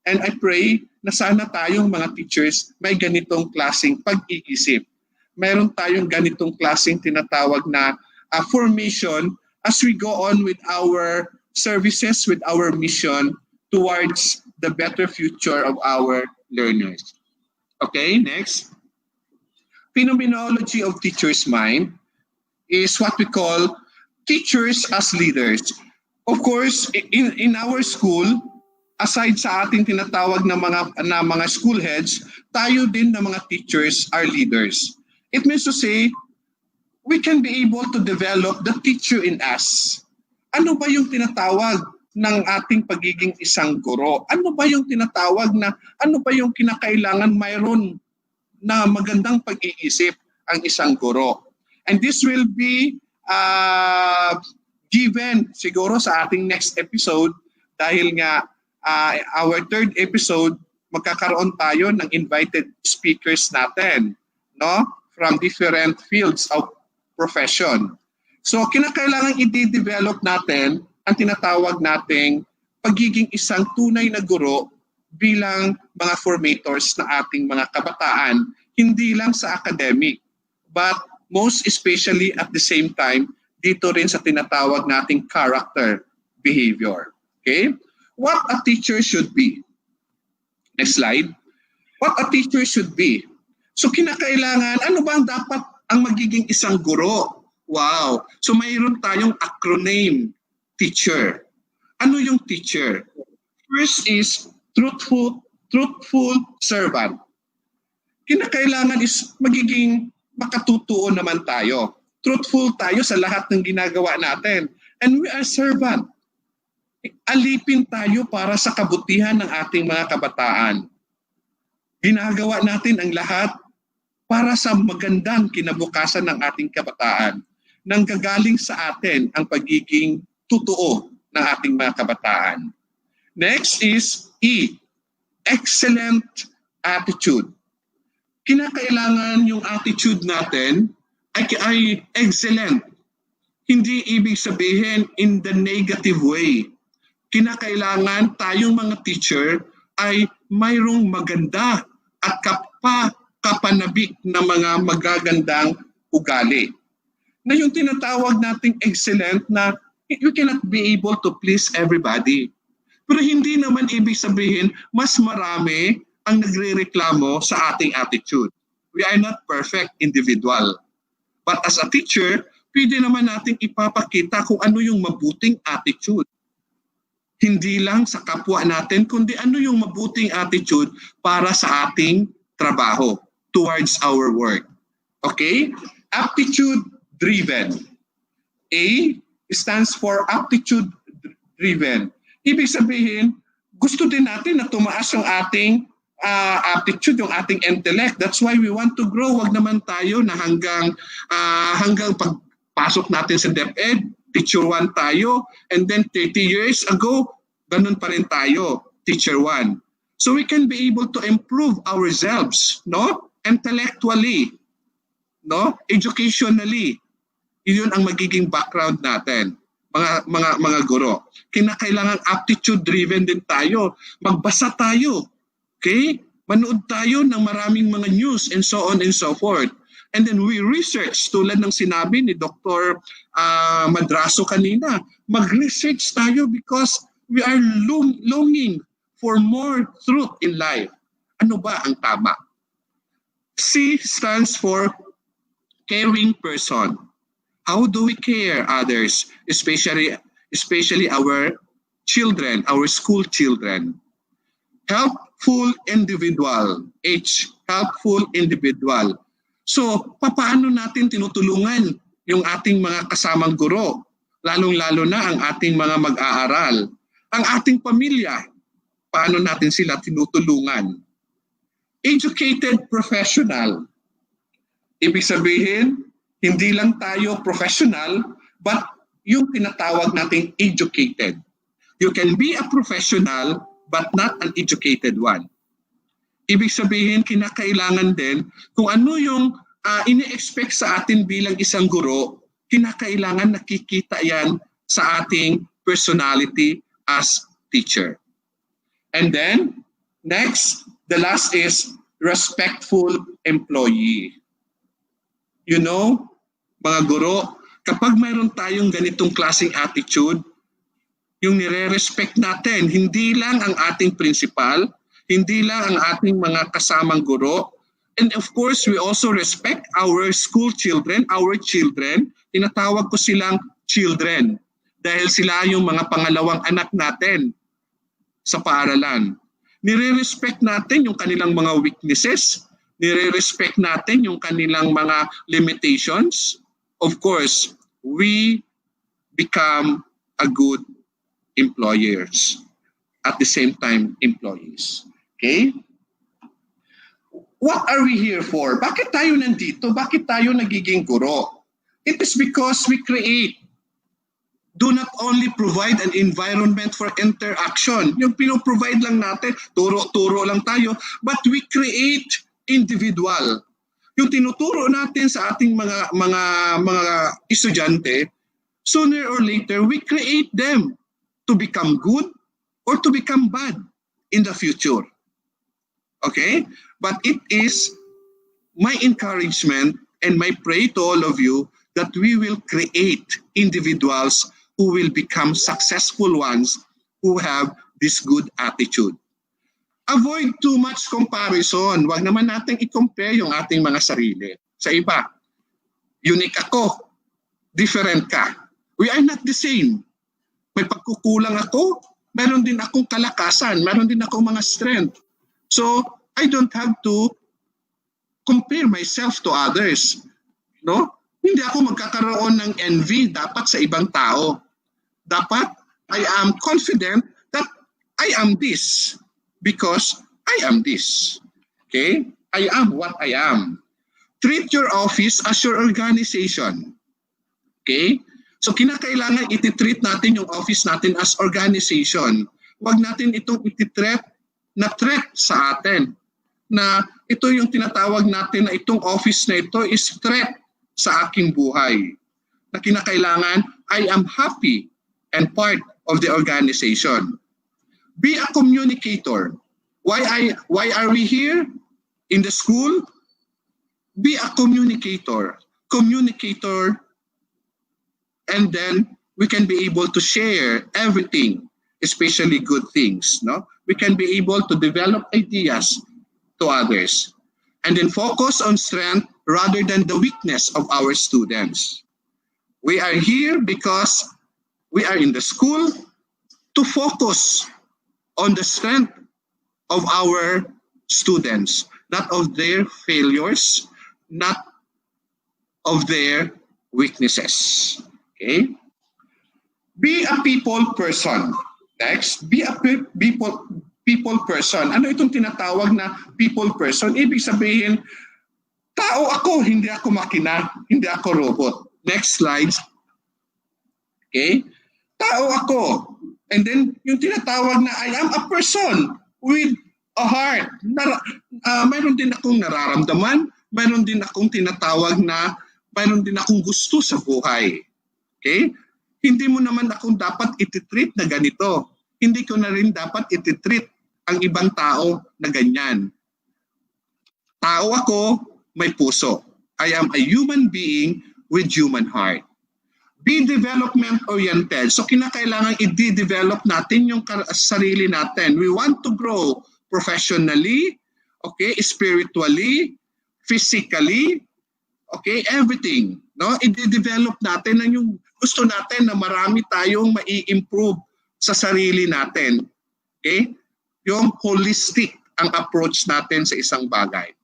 and I pray na sana tayong mga teachers may ganitong klaseng pag-iisip. Mayroon tayong ganitong klaseng tinatawag na formation as we go on with our services, with our mission towards the better future of our learners. Okay, next. Phenomenology of teacher's mind is what we call teachers as leaders. Of course, in our school, aside sa ating tinatawag na mga school heads, tayo din na mga teachers are leaders. It means to say, we can be able to develop the teacher in us. Ano ba yung tinatawag ng ating pagiging isang guro? Ano ba yung tinatawag na, ano ba yung kinakailangan mayroon na magandang pag-iisip ang isang guro? And this will be given siguro sa ating next episode dahil nga our third episode, magkakaroon tayo ng invited speakers natin, no? From different fields of profession. So kinakailangan i-develop natin ang tinatawag nating pagiging isang tunay na guro bilang mga formators na ating mga kabataan, hindi lang sa academic, but most especially at the same time, dito rin sa tinatawag nating character behavior. Okay? What a teacher should be. Next slide. What a teacher should be. So kinakailangan, ano ba ang dapat ang magiging isang guro? Wow. So mayroon tayong acronym, teacher. Ano yung teacher? First is truthful servant. Kinakailangan is magiging makatutuo naman tayo. Truthful tayo sa lahat ng ginagawa natin. And we are servant. Alipin tayo para sa kabutihan ng ating mga kabataan. Ginagawa natin ang lahat para sa magandang kinabukasan ng ating kabataan. Nanggagaling sa atin ang pagiging totoo ng ating mga kabataan. Next is E, excellent attitude. Kinakailangan yung attitude natin ay excellent. Hindi ibig sabihin in the negative way. Kinakailangan tayong mga teacher ay mayroong maganda at kapanabik na mga magagandang ugali. Na yung tinatawag nating excellent na you cannot be able to please everybody. Pero hindi naman ibig sabihin mas marami ang nagrereklamo sa ating attitude. We are not perfect individual. But as a teacher, pwede naman natin ipapakita kung ano yung mabuting attitude. Hindi lang sa kapwa natin, kundi ano yung mabuting attitude para sa ating trabaho towards our work. Okay? Aptitude-driven. A stands for aptitude-driven. Ibig sabihin, gusto din natin na tumaas yung ating aptitude, yung ating intellect. That's why we want to grow. Wag naman tayo na hanggang pagpasok natin sa DepEd, Teacher 1 tayo, and then 30 years ago, ganun pa rin tayo, Teacher 1. So we can be able to improve ourselves, no? Intellectually, no? Educationally. Yun ang magiging background natin, mga guro. Kinakailangan aptitude-driven din tayo. Magbasa tayo. Okay? Manood tayo ng maraming mga news and so on and so forth. And then we research, tulad ng sinabi ni Dr. Madrazo kanina, mag-research tayo because we are longing for more truth in life. Ano ba ang tama? C stands for caring person. How do we care others, especially our children, our school children? Helpful individual. H, helpful individual. So, paano natin tinutulungan yung ating mga kasamang guro? Lalong-lalo na ang ating mga mag-aaral. Ang ating pamilya, paano natin sila tinutulungan? Educated professional. Ibig sabihin, hindi lang tayo professional, but yung tinatawag nating educated. You can be a professional, but not an educated one. Ibig sabihin, kinakailangan din kung ano yung ini-expect sa atin bilang isang guro, kinakailangan nakikita yan sa ating personality as teacher. And then, next, the last is respectful employee. You know, mga guro, kapag mayroon tayong ganitong klaseng attitude, yung nire-respect natin, hindi lang ang ating principal, hindi lang ang ating mga kasamang guro, and of course, we also respect our school children, our children. Tinatawag ko silang children dahil sila yung mga pangalawang anak natin sa paaralan. Nire-respect natin yung kanilang mga weaknesses, nire-respect natin yung kanilang mga limitations. Of course, we become a good employers, at the same time employees. Okay? What are we here for? Bakit tayo nandito? Bakit tayo nagiging guro? It is because we do not only provide an environment for interaction. Yung pinoprovide lang natin, turo-turo lang tayo, but we create individual. Yung tinuturo natin sa ating mga estudyante, sooner or later, we create them to become good or to become bad in the future. Okay? But it is my encouragement and my prayer to all of you that we will create individuals who will become successful ones who have this good attitude. Avoid too much comparison. Huwag naman natin i-compare yung ating mga sarili sa iba. Unique ako. Different ka. We are not the same. May pagkukulang ako, meron din akong kalakasan, meron din akong mga strength. So, I don't have to compare myself to others. No? Hindi ako magkakaroon ng envy dapat sa ibang tao. Dapat I am confident that I am this because I am this. Okay? I am what I am. Treat your office as your organization. Okay? So kinakailangan iti-treat natin yung office natin as organization. Huwag natin itong iti-treat na threat sa atin. Na ito yung tinatawag natin na itong office na ito is threat sa aking buhay. Na kinakailangan, I am happy and part of the organization. Be a communicator. Why are we here in the school? Be a communicator. Communicator, and then we can be able to share everything, especially good things. No, we can be able to develop ideas to others, and then focus on strength rather than the weakness of our students. We are here because we are in the school to focus on the strength of our students, not of their failures, not of their weaknesses. Okay? Be a people person. Next, be a people person. Ano itong tinatawag na people person? Ibig sabihin, tao ako, hindi ako makina, hindi ako robot. Next slide. Okay? Tao ako. And then, yung tinatawag na I am a person with a heart. Mayroon din akong nararamdaman, mayroon din akong tinatawag na mayroon din akong gusto sa buhay. Okay? Hindi mo naman akong dapat ititreat na ganito. Hindi ko na rin dapat ititreat ang ibang tao na ganyan. Tao ako, may puso. I am a human being with human heart. Be development-oriented. So kinakailangan i-develop natin yung sarili natin. We want to grow professionally, okay, spiritually, physically, okay, everything. No? I-develop natin ang yung gusto natin na marami tayong mai-improve sa sarili natin. Okay? Yung holistic ang approach natin sa isang bagay.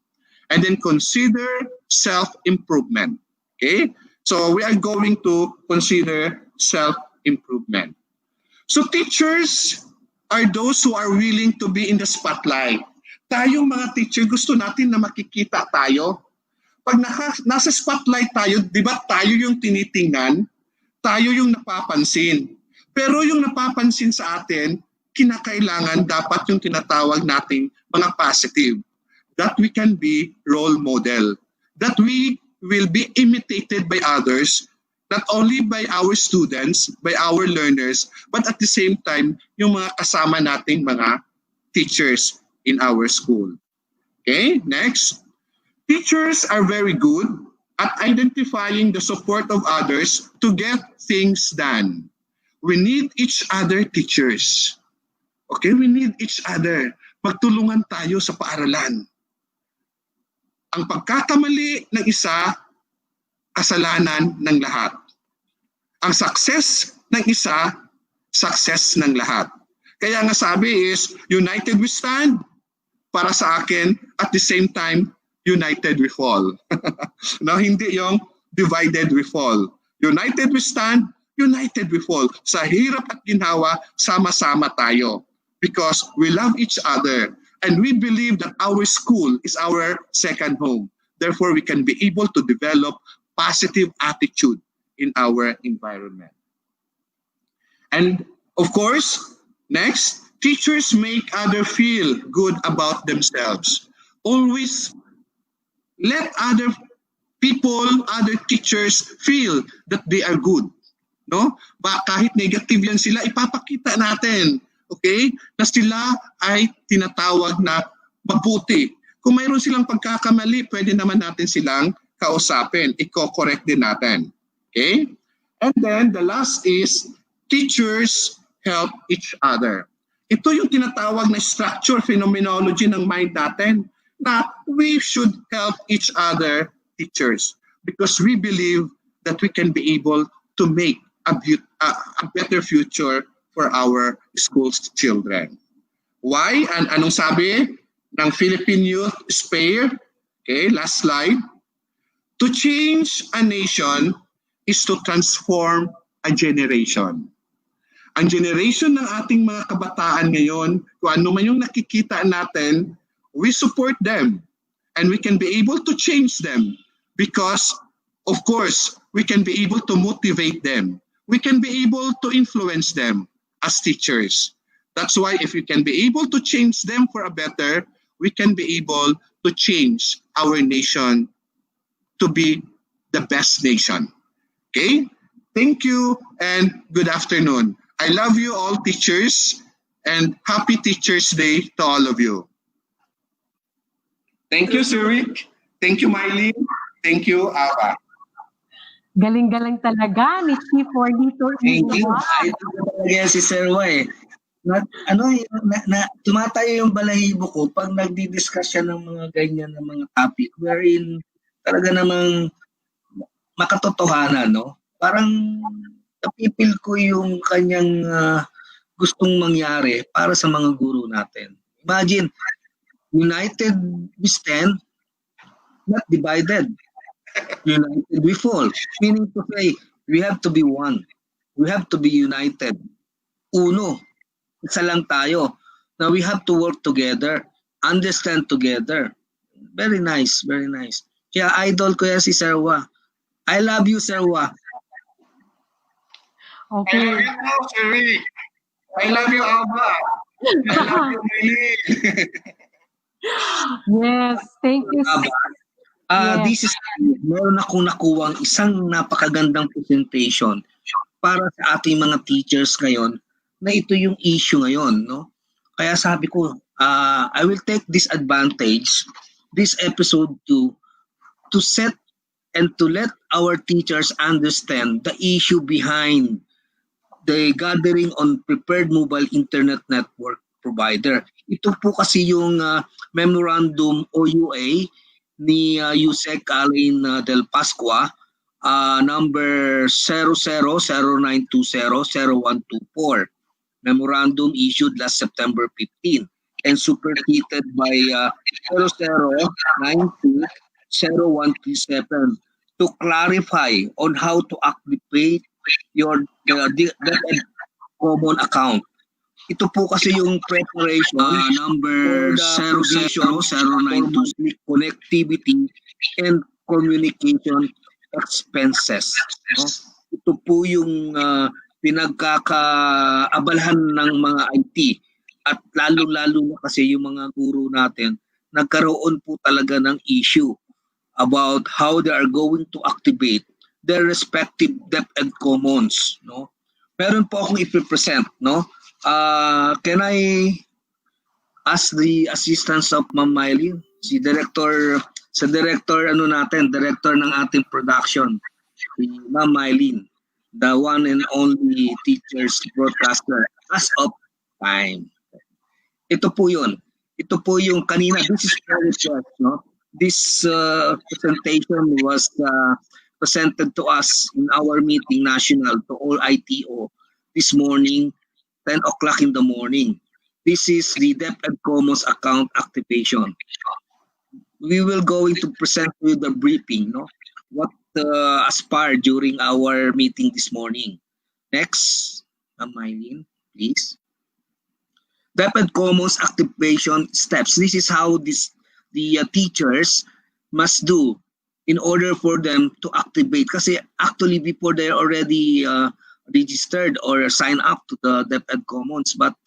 And then consider self-improvement. Okay? So we are going to consider self-improvement. So teachers are those who are willing to be in the spotlight. Tayong mga teacher, gusto natin na makikita tayo. Pag nasa spotlight tayo, di ba tayo yung tinitingnan? Tayo yung napapansin. Pero yung napapansin sa atin, kinakailangan dapat yung tinatawag nating mga positive. That we can be role model. That we will be imitated by others, not only by our students, by our learners, but at the same time, yung mga kasama nating mga teachers in our school. Okay, next. Teachers are very good at identifying the support of others to get things done. We need each other, teachers. Okay, we need each other. Magtulungan tayo sa paaralan. Ang pagkakamali ng isa, kasalanan ng lahat. Ang success ng isa, success ng lahat. Kaya nga sabi is, united we stand. Para sa akin, at the same time, united we fall. No, hindi yung divided we fall. United we stand, united we fall. Sa hirap at ginhawa, sama-sama tayo. Because we love each other. And we believe that our school is our second home. Therefore, we can be able to develop positive attitude in our environment. And of course, next, teachers make others feel good about themselves. Always let other people, other teachers feel that they are good. No? Kahit negative yan sila, ipapakita natin. Okay? Na sila ay tinatawag na mabuti. Kung mayroon silang pagkakamali, pwede naman natin silang kausapin. Iko-correct din natin. Okay? And then the last is teachers help each other. Ito yung tinatawag na structure phenomenology ng mind natin na we should help each other, teachers, because we believe that we can be able to make a better future for our school's children. Why? Anong sabi ng Philippine Youth Spare? Okay, last slide. To change a nation is to transform a generation. Ang generation ng ating mga kabataan ngayon, kung ano man yung nakikita natin, we support them and we can be able to change them because, of course, we can be able to motivate them. We can be able to influence them as teachers. That's why if we can be able to change them for a better, we can be able to change our nation to be the best nation. Okay? Thank you and good afternoon. I love you all teachers and happy Teachers Day to all of you. Thank you, Sir Rick. Thank you, Mylene. Thank you, Ava. Galing-galing talaga ni Chief Fornito. Thank you. Idol ko talaga yan si Sir Y. Tumatayo yung balahibo ko pag nagdi-discuss siya ng mga ganyan ng mga topic wherein talaga namang makatotohanan, no? Parang napipil ko yung kanyang gustong mangyari para sa mga guro natin. Imagine, united we stand, not divided. United we fall. Meaning to say, we have to be one. We have to be united. Uno, isa lang tayo. Now we have to work together, understand together. Very nice, very nice. Kaya idol ko yan si Sir Wa. I love you, Sir Wa. Okay. I love you too, Sir Rick. I love you, Ava. I love you, Mylene. Yes, thank you. Yes. This is, meron akong nakuwang isang napakagandang presentation para sa ating mga teachers ngayon na ito yung issue ngayon, no? Kaya sabi ko, I will take this advantage, this episode to set and to let our teachers understand the issue behind the gathering on prepared mobile internet network provider. Ito po kasi yung memorandum OUA ni Yusek Alin Del Pascua, number 0009200124. Memorandum issued last September 15 and superseded by 00920137 to clarify on how to activate your common account. Ito po kasi yung preparation number 000922 connectivity and communication expenses. No? Ito po yung pinagkakaabalahan ng mga IT at lalo-lalo na kasi yung mga guro natin nagkaroon po talaga ng issue about how they are going to activate their respective DepEd commons, no? Meron po akong i-present, no? Can I ask the assistance of Ma'am Mylene, si director ng ating production, si Ma'am Mylene, the one and only teachers broadcaster as of time. Ito po 'yun. Ito po yung kanina. This is very short, no? This presentation was presented to us in our meeting national to all ITO this morning, 10 o'clock in the morning. This is the DepEd Commons account activation. We will going to present you the briefing, no? What aspired during our meeting this morning. Next, Mylene, please. DepEd Commons activation steps. This is how the teachers must do in order for them to activate. Kasi actually before they're already registered or signed up to the DepEd Commons, but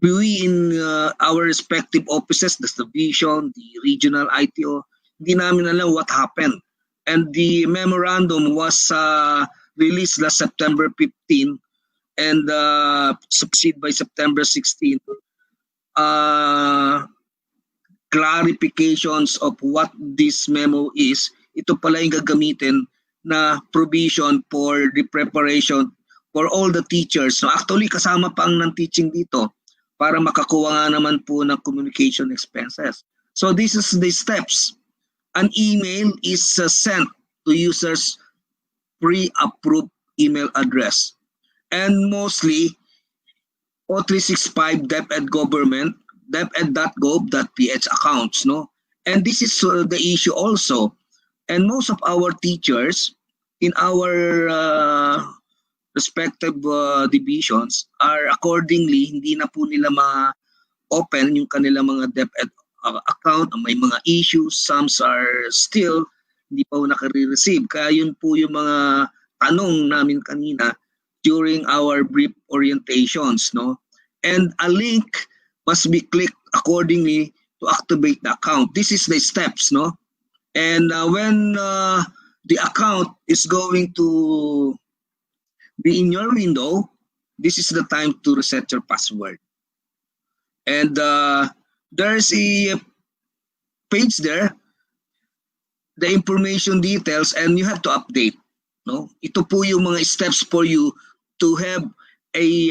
we in our respective offices, the division, the regional ITO, hindi namin alam what happened. And the memorandum was released last September 15 and succeeded by September 16. Clarifications of what this memo is, ito pala yung gagamitin na provision for the preparation for all the teachers. So actually kasama pa ang non-teaching dito para makakuha nga naman po ng communication expenses. So this is the steps. An email is sent to users pre-approved email address. And mostly O365 DepEd government, deped.gov.ph accounts, no? And this is the issue also. And most of our teachers in our respective divisions are accordingly, hindi na po nila ma-open yung kanilang mga DepEd account. May mga issues, some are still hindi pa po nakare-receive. Kaya yun po yung mga tanong namin kanina during our brief orientations, no? And a link must be clicked accordingly to activate the account. This is the steps, no? And when the account is going to be in your window, this is the time to reset your password. And there's a page there, the information details, and you have to update. No, ito po yung mga steps for you to have a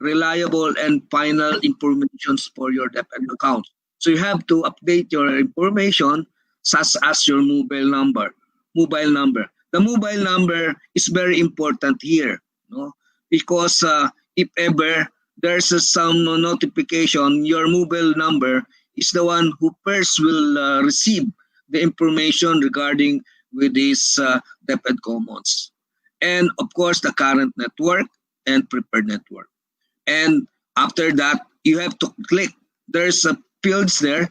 reliable and final information for your DepEd account. So you have to update your information such as your mobile number. The mobile number is very important here, no? Because if ever there's some notification, your mobile number is the one who first will receive the information regarding with this DepEd Commons. And of course, the current network and prepared network. And after that, you have to click. There's a fields there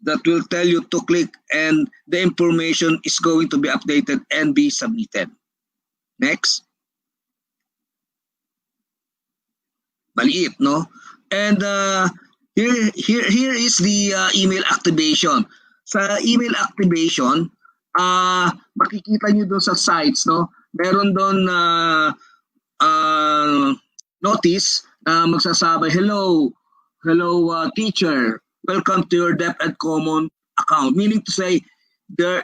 that will tell you to click, and the information is going to be updated and be submitted. Next. Maliit, no? And here is the email activation. Sa email activation, makikita nyo doon sa sites, no? Meron doon notice na magsasabi, hello teacher, welcome to your DepEd Common account. Meaning to say,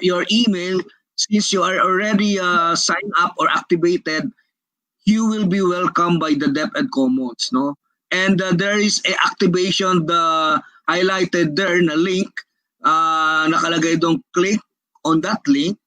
your email, since you are already signed up or activated, you will be welcomed by the DepEd Commons, no? And there is a activation, the highlighted there na link, nakalagay doon, click on that link,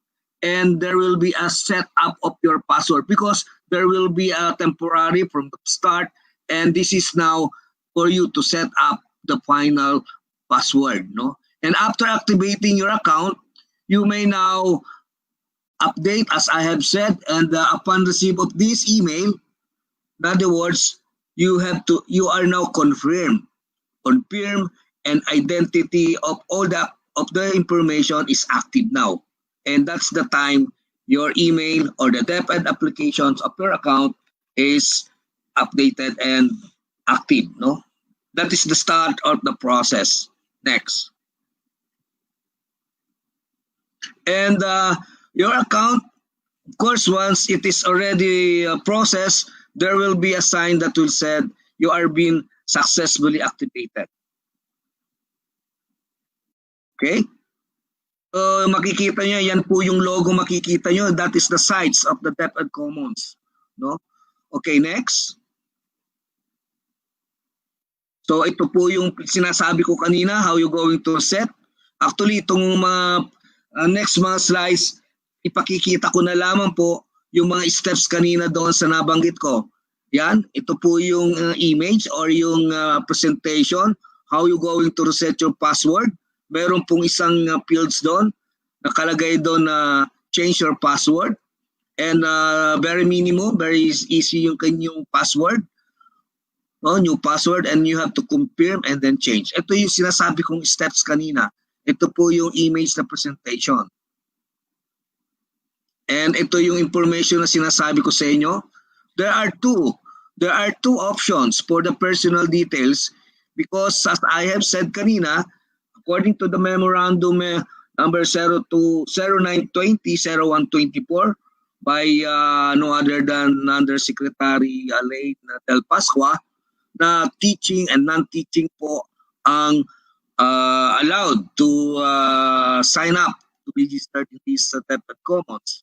and there will be a setup of your password, because there will be a temporary from the start, and this is now for you to set up the final password, no? And after activating your account, you may now update, as I have said, and upon receipt of this email, in other words, you are now confirm, and identity of all the information is active now. And that's the time your email or the DepEd applications of your account is updated and active, no? That is the start of the process. Next. And your account, of course, once it is already processed, there will be a sign that will say you are being successfully activated. Okay? So makikita nyo, yan po yung logo makikita nyo. That is the sites of the DepEd Commons. No? Okay, next. So ito po yung sinasabi ko kanina, how you going to set. Actually, itong mga next mga slides, ipakikita ko na lamang po yung mga steps kanina doon sa nabanggit ko. Yan, ito po yung image or yung presentation, how you going to reset your password. Meron pong isang fields doon, nakalagay doon na change your password. And very minimum, very easy yung kanyang password. No, new password, and you have to confirm and then change. Ito yung sinasabi kong steps kanina. Ito po yung image na presentation. And ito yung information na sinasabi ko sa inyo. There are two options for the personal details, because as I have said kanina, according to the memorandum number 0920-0124 by no other than Undersecretary Alain Del Pascua, na teaching and non-teaching po ang allowed to sign up to register in these DepEd Commons.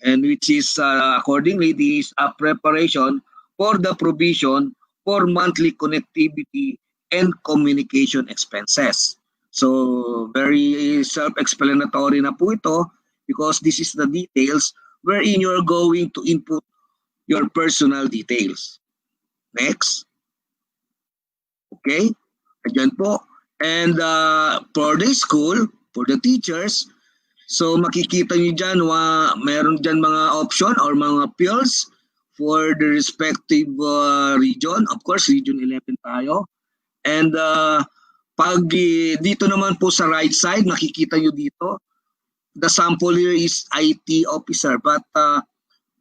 And which is accordingly, this preparation for the provision for monthly connectivity and communication expenses. So very self-explanatory na po ito, because this is the details wherein you're going to input your personal details. Next. Okay, again po. And for the school, for the teachers, So makikita nyo dyan, meron dyan mga option or mga fields for the respective region. Of course, Region 11 tayo. And pag dito naman po sa right side, makikita nyo dito, the sample here is IT officer. But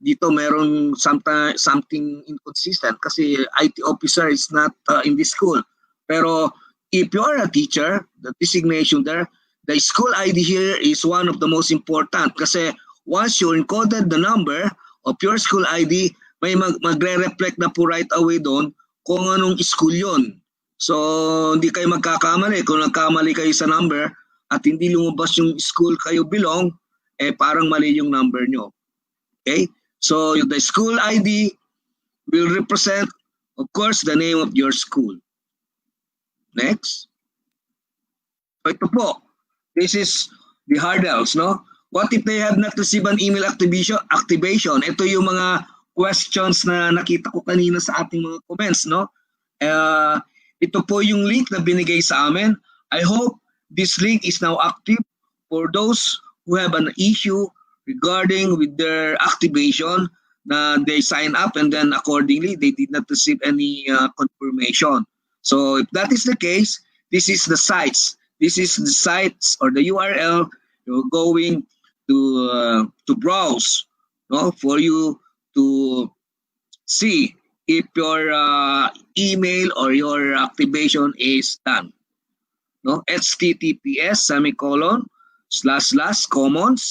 dito meron something inconsistent kasi IT officer is not in this school. Pero if you are a teacher, the designation there, the school ID here is one of the most important kasi once you encoded the number of your school ID, may magre-reflect na po right away doon kung anong school yon. So, hindi kayo magkakamali. Kung nagkamali kayo sa number at hindi lumabas yung school kayo belong, parang mali yung number nyo. Okay? So, the school ID will represent, of course, the name of your school. Next. So, ito po. This is the hurdles, no? What if they have not received an email activation? Ito yung mga questions na nakita ko kanina sa ating mga comments, no? Ito po yung link na binigay sa amin. I hope this link is now active for those who have an issue regarding with their activation na they sign up and then accordingly they did not receive any confirmation. So if that is the case, this is the sites. This is the sites or the URL you're going to browse, no, for you to see if your email or your activation is done. No, https://commons.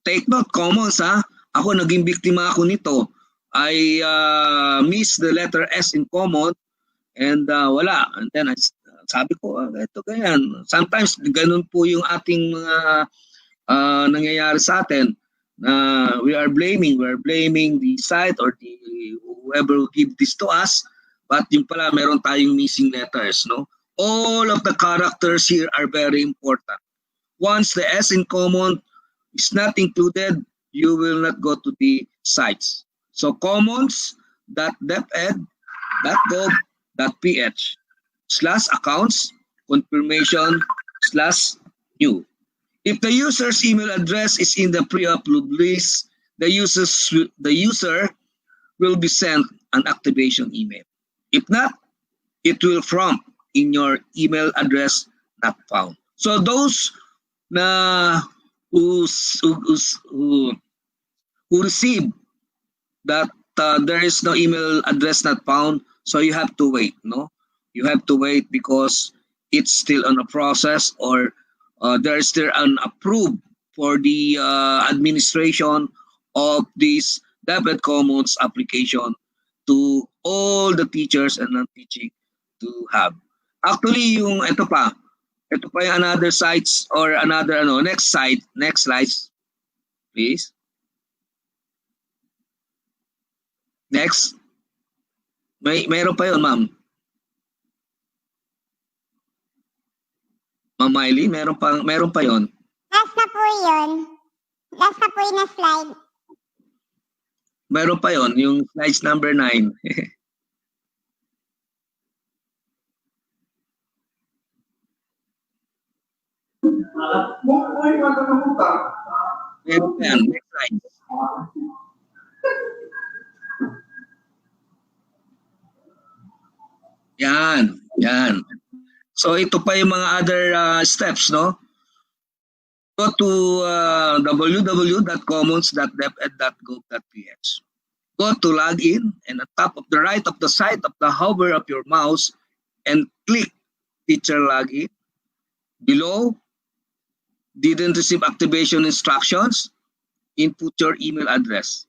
Take note, commons ha. Ako naging biktima ako nito. I miss the letter S in common and wala. And then sabi ko, ito ganyan. Sometimes ganun po yung ating mga nangyayari sa atin. We are blaming the site or the whoever who give this to us, but yung pala meron tayong missing letters, no? All of the characters here are very important. Once the S in common is not included, you will not go to the sites. So commons.deped.gov.ph/accounts confirmation/new. If the user's email address is in the pre-approved list, the user will be sent an activation email. If not, it will prompt in your email address not found. So those na who receive that there is no email address not found, so you have to wait, no? You have to wait because it's still on a process or there is still an approved for the administration of this Debit Commons application to all the teachers and non-teaching to have. Actually, ito pa yung another sites or another next slide, please. Next. Mayroon pa yun, ma'am. Ma'am Miley, meron pa yon. Last na po yun. Last na po yun na slide. Meron pa yon, yung slides number 9. Meron pa yan, next slide. Yan. So ito pa yung mga other steps, no? Go to www.commons.deped.gov.ph. Go to login and at top of the right of the side of the hover of your mouse and click teacher login. Below, didn't receive activation instructions, input your email address.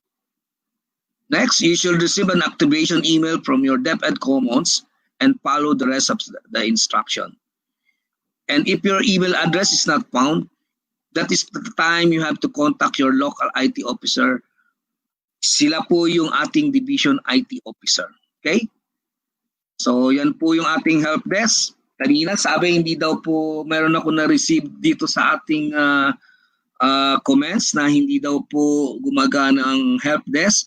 Next, you should receive an activation email from your DepEd Commons and follow the rest of the instruction. And if your email address is not found, that is the time you have to contact your local IT officer. Sila po yung ating division IT officer. Okay? So yan po yung ating help desk. Kanina sabi hindi daw po meron ako na-receive dito sa ating comments na hindi daw po gumagana ang help desk.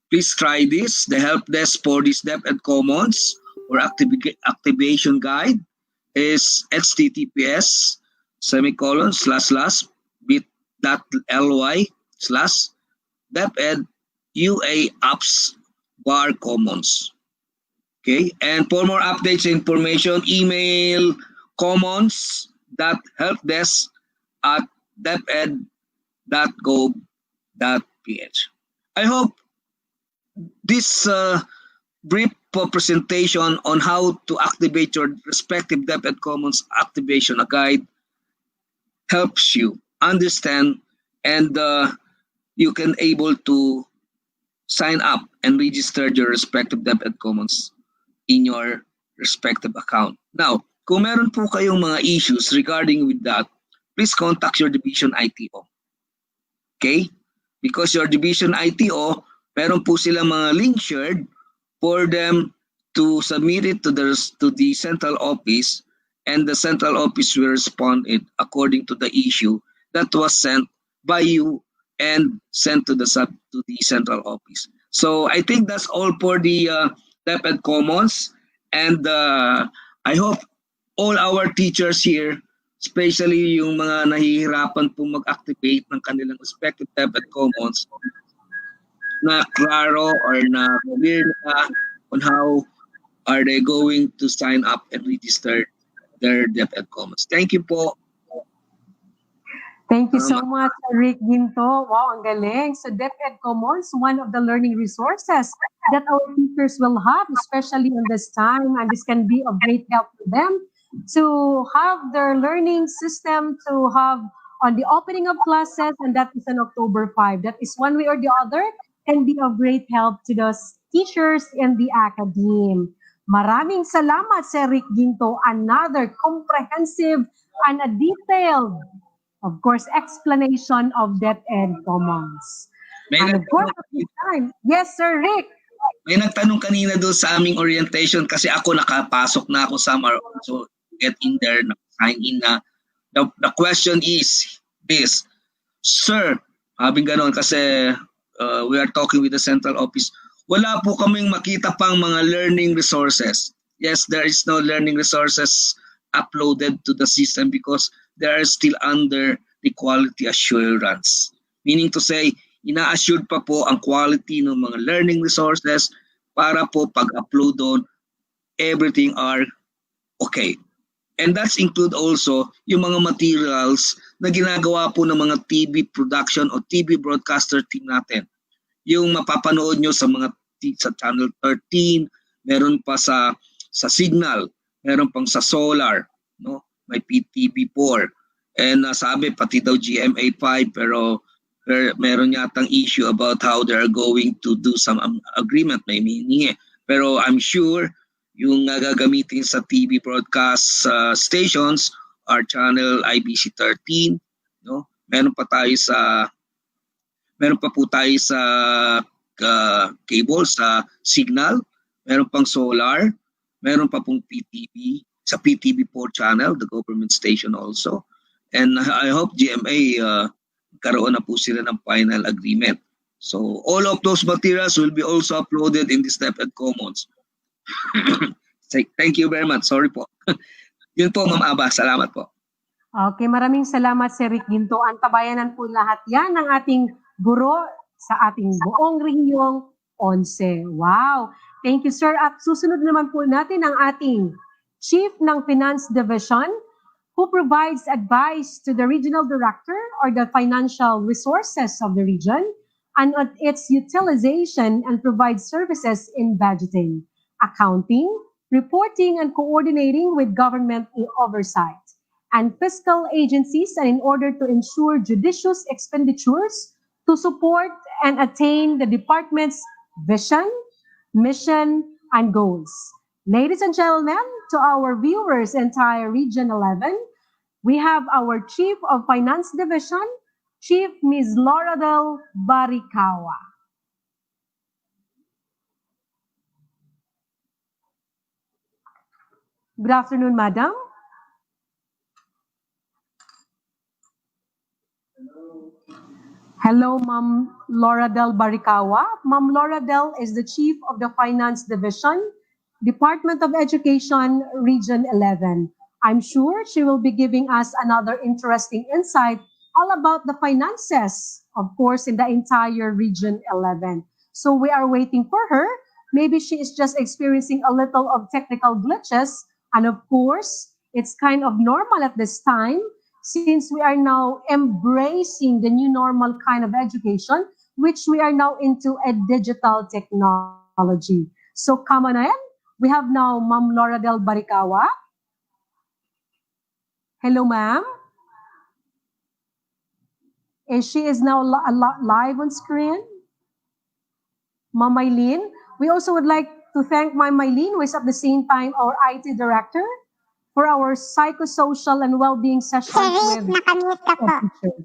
Please try this. The help desk for this DepEd Commons or activation guide is https:// bit.ly/DepEd UA apps bar commons. Okay, and for more updates and information, email commons.helpdesk@deped.gov.ph. I hope this brief presentation on how to activate your respective DepEd Commons activation guide helps you understand and you can able to sign up and register your respective DepEd Commons in your respective account. Now, kung meron po kayong mga issues regarding with that, please contact your division ITO. Okay? Because your division ITO, meron po silang mga link shared for them to submit it to the central office, and the central office will respond it according to the issue that was sent by you and sent to the central office. So I think that's all for the DepEd Commons, and I hope all our teachers here, especially yung mga nahihirapan po mag-activate ng kanilang respective DepEd Commons, na klaro or na clear na on how are they going to sign up and register their DepEd Commons. Thank you po. Thank you so much, Rick Ginto. Wow, ang galing. So DepEd Commons, one of the learning resources that our teachers will have, especially in this time, and this can be of great help to them to have their learning system to have on the opening of classes, and that is on October 5. That is one way or the other can be of great help to those teachers in the academe. Maraming salamat, Sir Rick Ginto. Another comprehensive and a detailed, of course, explanation of DepEd Commons. And of course, at this time, yes, Sir Rick. May nagtanong kanina doon sa aming orientation kasi ako nakapasok na ako so get in there, sign in na. The question is this, Sir, habing ganon kasi we are talking with the central office, wala po kaming makita pang mga learning resources. Yes, there is no learning resources uploaded to the system because they are still under the quality assurance. Meaning to say, ina-assured pa po ang quality ng mga learning resources para po pag-upload doon, everything are okay. And that's include also yung mga materials na ginagawa po ng mga TV production o TV broadcaster team natin. Yung mapapanood nyo sa mga sa Channel 13, meron pa sa Signal, meron pang sa Solar, no? May PTV4. And sabi pati daw GMA5 pero meron yatang issue about how they are going to do some agreement, may meaning Pero I'm sure yung gagamitin sa TV broadcast stations are channel IBC 13, no? Meron pa po tayo sa cable sa Signal, meron pang Solar, meron pa pong PTV sa PTV4 channel, the government station also. And I hope GMA karoon na po sila ng final agreement. So all of those materials will be also uploaded in this DepEd Commons. Thank you very much. Sorry po. Yun po, Ma'am Aba. Salamat po. Okay, maraming salamat, Sir Rick Ginto. Antabayanan po lahat yan ng ating guro sa ating buong rehiyong 11. Wow! Thank you, sir. At susunod naman po natin ang ating Chief ng Finance Division who provides advice to the regional director or the financial resources of the region and on its utilization and provides services in budgeting, accounting, reporting, and coordinating with government oversight and fiscal agencies, and in order to ensure judicious expenditures to support and attain the department's vision, mission, and goals. Ladies and gentlemen, to our viewers entire Region 11, we have our Chief of Finance Division, Chief Ms. Loradel Barikawa. Good afternoon, Madam. Hello, Ma'am Loradel Barikawa. Ma'am Loradel is the Chief of the Finance Division, Department of Education, Region 11. I'm sure she will be giving us another interesting insight all about the finances, of course, in the entire Region 11. So we are waiting for her. Maybe she is just experiencing a little of technical glitches. And of course, it's kind of normal at this time since we are now embracing the new normal kind of education, which we are now into a digital technology. So come on in. We have now Ma'am Laura Del Baricawa. Hello, ma'am. She is now live on screen. Ma'am Mylene. We also would like to thank Ma'am Mylene, who is at the same time our IT director, for our psychosocial and well-being sessions Sherry, with nakamute ka po. teachers.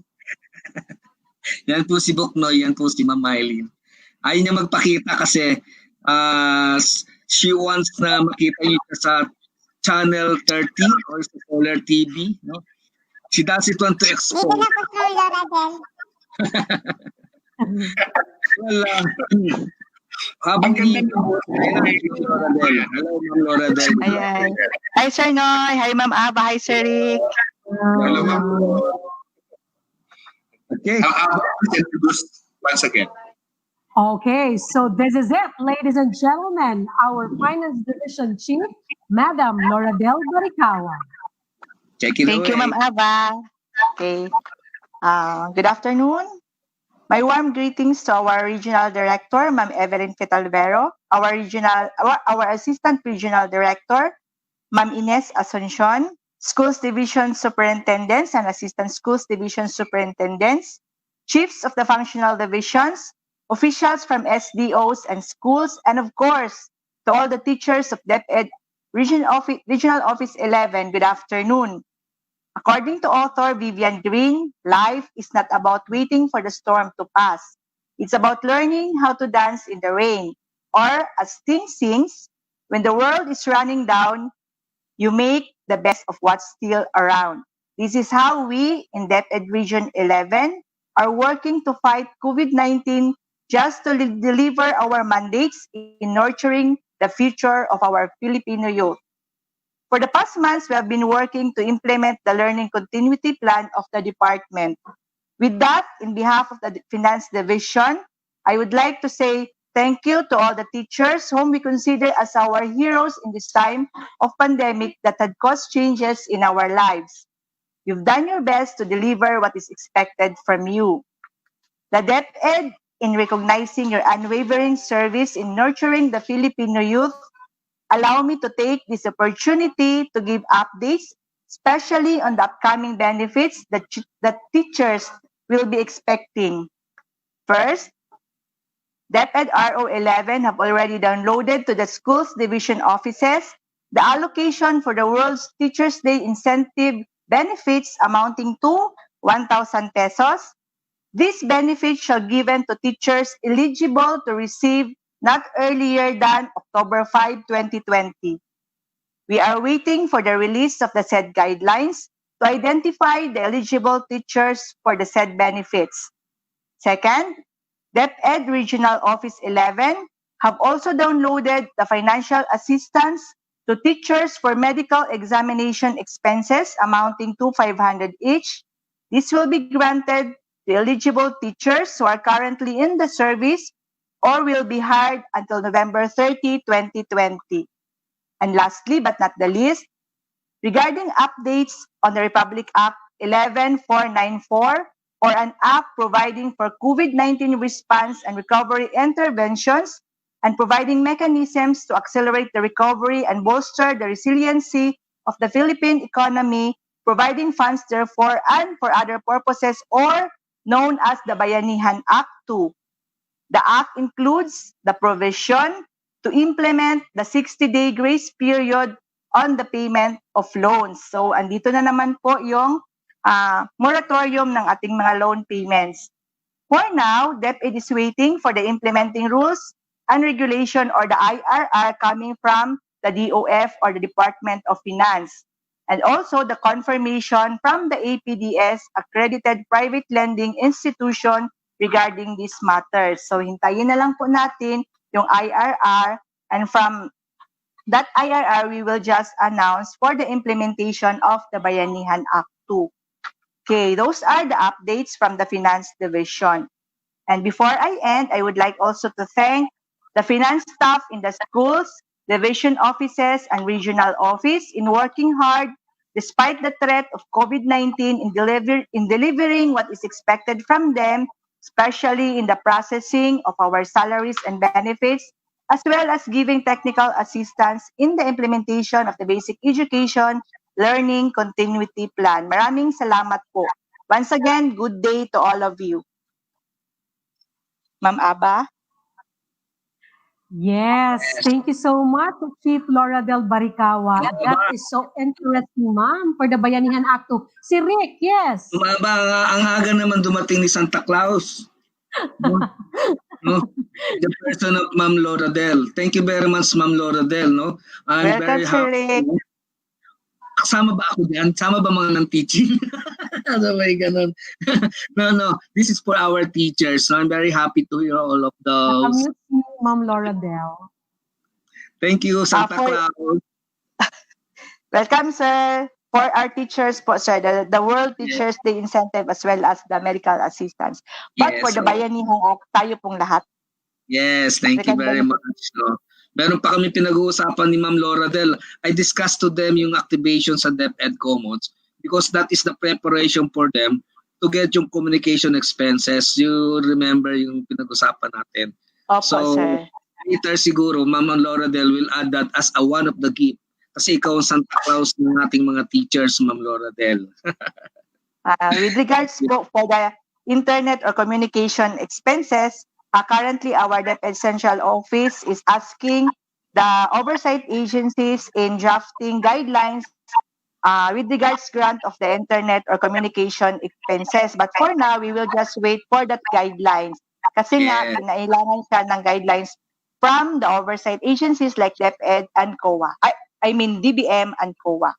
Yan po si Buknoy, yan po si Ma'am Mylene. Ayaw niya magpakita kasi she wants na makita niyo siya sa Channel 30 or sa Solar TV. No? She doesn't want to Dito expose. na po sa Laura Del. Well, habang Ang ganda Hello, Ma'am Laura Del. Ayan. Hi, Sir Noy. Hi, Ma'am Aba. Hi, Sir Rick. Hello, ma'am. Okay. Introduced once again. Okay, so this is it, ladies and gentlemen, our Finance Division Chief, Madam Laura Del Baricawa. Check it Thank you, away. Ma'am Aba. Okay. Good afternoon. My warm greetings to our Regional Director, Ma'am Evelyn Fitalvero, our Assistant Regional Director, Ma'am Ines Asuncion, Schools Division Superintendents and Assistant Schools Division Superintendents, Chiefs of the Functional Divisions, officials from SDOs and schools, and of course, to all the teachers of DepEd Regional Office 11, good afternoon. According to author Vivian Green, life is not about waiting for the storm to pass. It's about learning how to dance in the rain. Or, as Sting sings, when the world is running down, you make the best of what's still around. This is how we in DepEd Region 11 are working to fight COVID-19 just to deliver our mandates in nurturing the future of our Filipino youth. For the past months, we have been working to implement the learning continuity plan of the department. With that, in behalf of the Finance Division, I would like to say thank you to all the teachers whom we consider as our heroes in this time of pandemic that had caused changes in our lives. You've done your best to deliver what is expected from you. The DepEd, in recognizing your unwavering service in nurturing the Filipino youth, allow me to take this opportunity to give updates, especially on the upcoming benefits that teachers will be expecting. First, DepEd RO11 have already downloaded to the schools division offices the allocation for the World's Teachers' Day incentive benefits amounting to 1,000 pesos. These benefits shall given to teachers eligible to receive not earlier than October 5, 2020. We are waiting for the release of the said guidelines to identify the eligible teachers for the said benefits. Second, DepEd Regional Office 11 have also downloaded the financial assistance to teachers for medical examination expenses amounting to 500 each. This will be granted to eligible teachers who are currently in the service or will be hired until November 30, 2020. And lastly, but not the least, regarding updates on the Republic Act 11494 or an act providing for COVID-19 response and recovery interventions and providing mechanisms to accelerate the recovery and bolster the resiliency of the Philippine economy, providing funds therefore and for other purposes or known as the Bayanihan Act 2. The act includes the provision to implement the 60-day grace period on the payment of loans. So, andito na naman po yung moratorium ng ating mga loan payments. For now, DepEd is waiting for the implementing rules and regulation or the IRR coming from the DOF or the Department of Finance. And also the confirmation from the APDS, accredited private lending institution, regarding these matters. So hintayin na lang po natin yung IRR, and from that IRR, we will just announce for the implementation of the Bayanihan Act 2. Okay, those are the updates from the Finance Division. And before I end, I would like also to thank the finance staff in the schools, division offices, and regional office in working hard despite the threat of COVID-19 in delivering what is expected from them, especially in the processing of our salaries and benefits, as well as giving technical assistance in the implementation of the basic education learning continuity plan. Maraming salamat po. Once again, good day to all of you. Ma'am Aba? Yes, thank you so much, Chief Laura Del Baricawa. That is so interesting, ma'am, for the Bayanihan Act 2. Si Rick, yes. Ang aga naman dumating ni Santa Claus. No? The person of Ma'am Laura Del. Thank you very much, Ma'am Laura Del. No? I'm Welcome, very Sir happy. Rick. Kasama ba ako diyan? Sama ba mga ng teaching? Ano ba yung ganun? No. This is for our teachers. So I'm very happy to hear all of those. Nakamute si Ma'am Laura Del. Thank you, Santa Claus. Welcome, sir. For our teachers po, sir, the World Teachers Day incentive as well as the medical assistance. But Yes, for the sir. Bayanihan Act, tayo pong lahat. Yes, thank you very much. No? Meron pa kami pinag-uusapan ni Ma'am Laura Del. I discussed to them yung activation sa DepEd Commons because that is the preparation for them to get yung communication expenses. You remember yung pinag-usapan natin. Opo, So, sir. later siguro, Ma'am Laura Del will add that as a one of the gift. Kasi ikaw ang Santa Claus ng ating mga teachers, Ma'am Laura Del. With regards po for the internet or communication expenses, currently our DepEd Central Office is asking the oversight agencies in drafting guidelines with regards grant of the internet or communication expenses. But for now, we will just wait for that guidelines. Kasi nga, Yes. kinailangan siya ng guidelines from the oversight agencies like DepEd and COA. I mean, DBM and COA.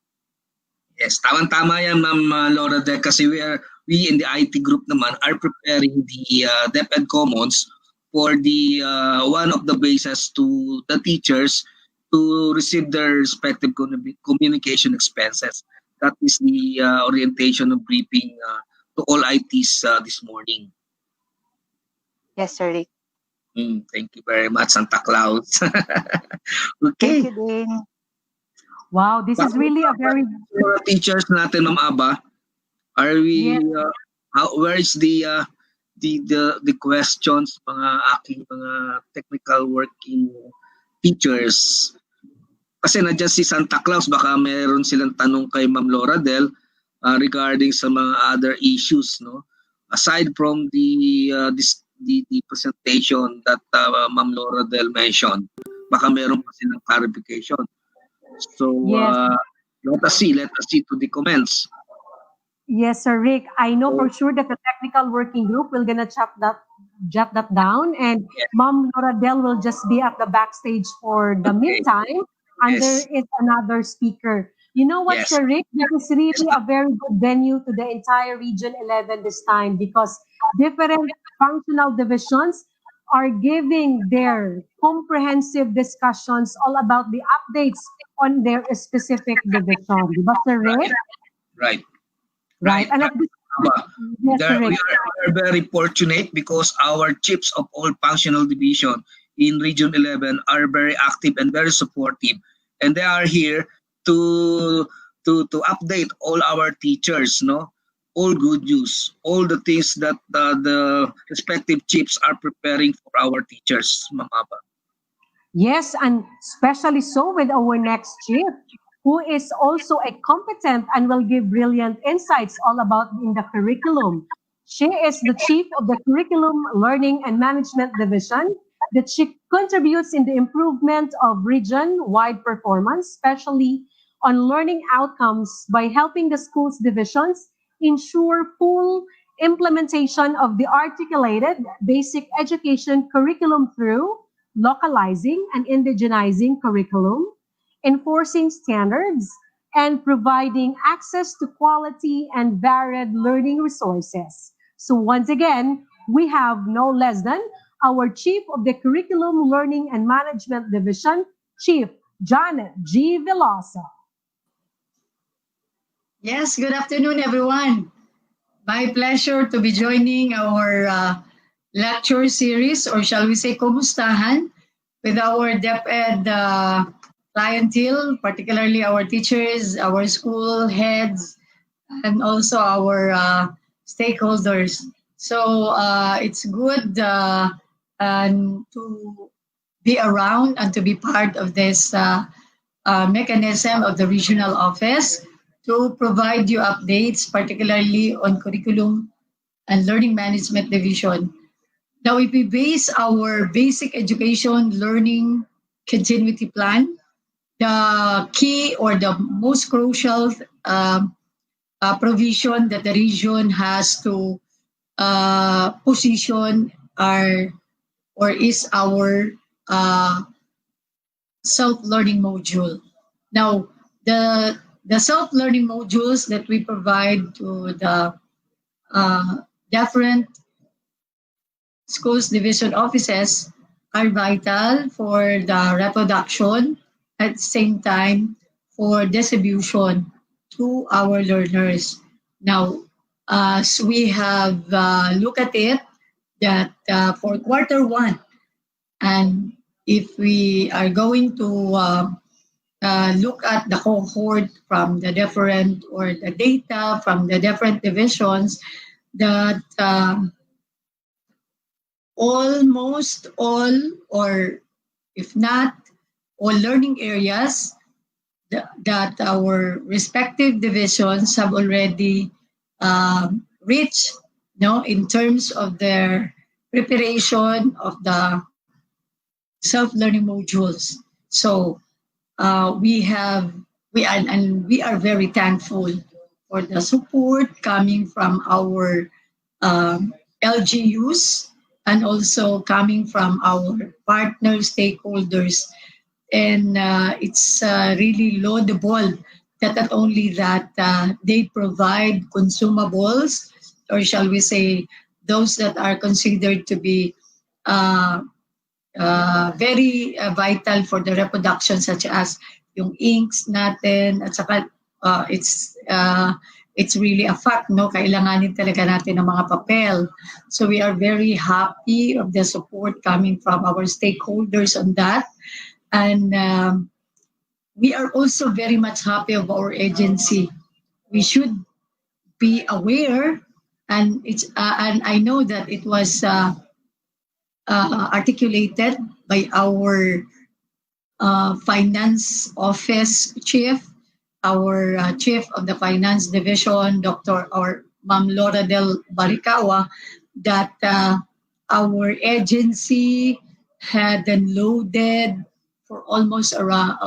Yes, tama yan, Ma'am Laura Del, kasi we in the IT group naman are preparing the DepEd Commons for the one of the bases to the teachers to receive their respective communication expenses. That is the orientation of briefing to all ITs this morning. Yes, sir Rick. Thank you very much, Santa Claus. Thank Okay. you din. Wow, this is really a very Mga teachers natin, Ma'am Aba, are we where is the questions, mga aking mga technical working teachers? Kasi nandiyan si Santa Claus, baka meron silang tanong kay Ma'am Laura Del regarding sa mga other issues, no? Aside from the presentation that Ma'am Laura Del mentioned, baka meron pa silang clarification. So, Yes. let us see to the comments. Yes, Sir Rick. I know for sure that the technical working group will gonna jot that down, and Ma'am Laura Del will just be at the backstage for the meantime, and there is another speaker. You know what, Yes. Sir Rick? This is really a very good venue to the entire Region 11 this time because different functional divisions are giving their comprehensive discussions all about the updates on their specific division. Diba, Sir Rick? Right. And at this, yes, Sir We Rick. are very fortunate because our chiefs of all functional division in Region 11 are very active and very supportive, and they are here to update all our teachers, no? All good news, all the things that the respective chiefs are preparing for our teachers, Ma'am Aba. Yes, and especially so with our next chief, who is also a competent and will give brilliant insights all about in the curriculum. She is the chief of the Curriculum Learning and Management Division that she contributes in the improvement of region-wide performance, especially on learning outcomes by helping the schools divisions ensure full implementation of the articulated basic education curriculum through localizing and indigenizing curriculum, enforcing standards, and providing access to quality and varied learning resources. So once again, we have no less than our Chief of the Curriculum Learning and Management Division, Chief Janet G. Velosa. Yes, good afternoon, everyone. My pleasure to be joining our lecture series, or shall we say, Kumustahan, with our DepEd clientele, particularly our teachers, our school heads, and also our stakeholders. So it's good and to be around and to be part of this mechanism of the regional office to provide you updates, particularly on curriculum and learning management division. Now, if we base our basic education learning continuity plan, the key or the most crucial provision that the region has to position our or is our self-learning module. Now, the self-learning modules that we provide to the different schools division offices are vital for the reproduction at the same time for distribution to our learners. Now, as we have looked at it, that for quarter one, and if we are going to look at the cohort from the different or the data from the different divisions, that almost all, or if not all, learning areas that our respective divisions have already reached, in terms of their preparation of the self-learning modules. So we are very thankful for the support coming from our LGUs and also coming from our partner stakeholders. And it's really laudable that not only that they provide consumables, or shall we say, those that are considered to be very vital for the reproduction, such as yung inks natin, at saka it's really a fact, no? Kailanganin talaga natin ng mga papel. So we are very happy of the support coming from our stakeholders on that. And we are also very much happy of our agency. We should be aware, and I know that it was articulated by our finance office chief, our chief of the finance division, Dr. or Ma'am Laura Del Baricawa, that our agency had loaded for almost around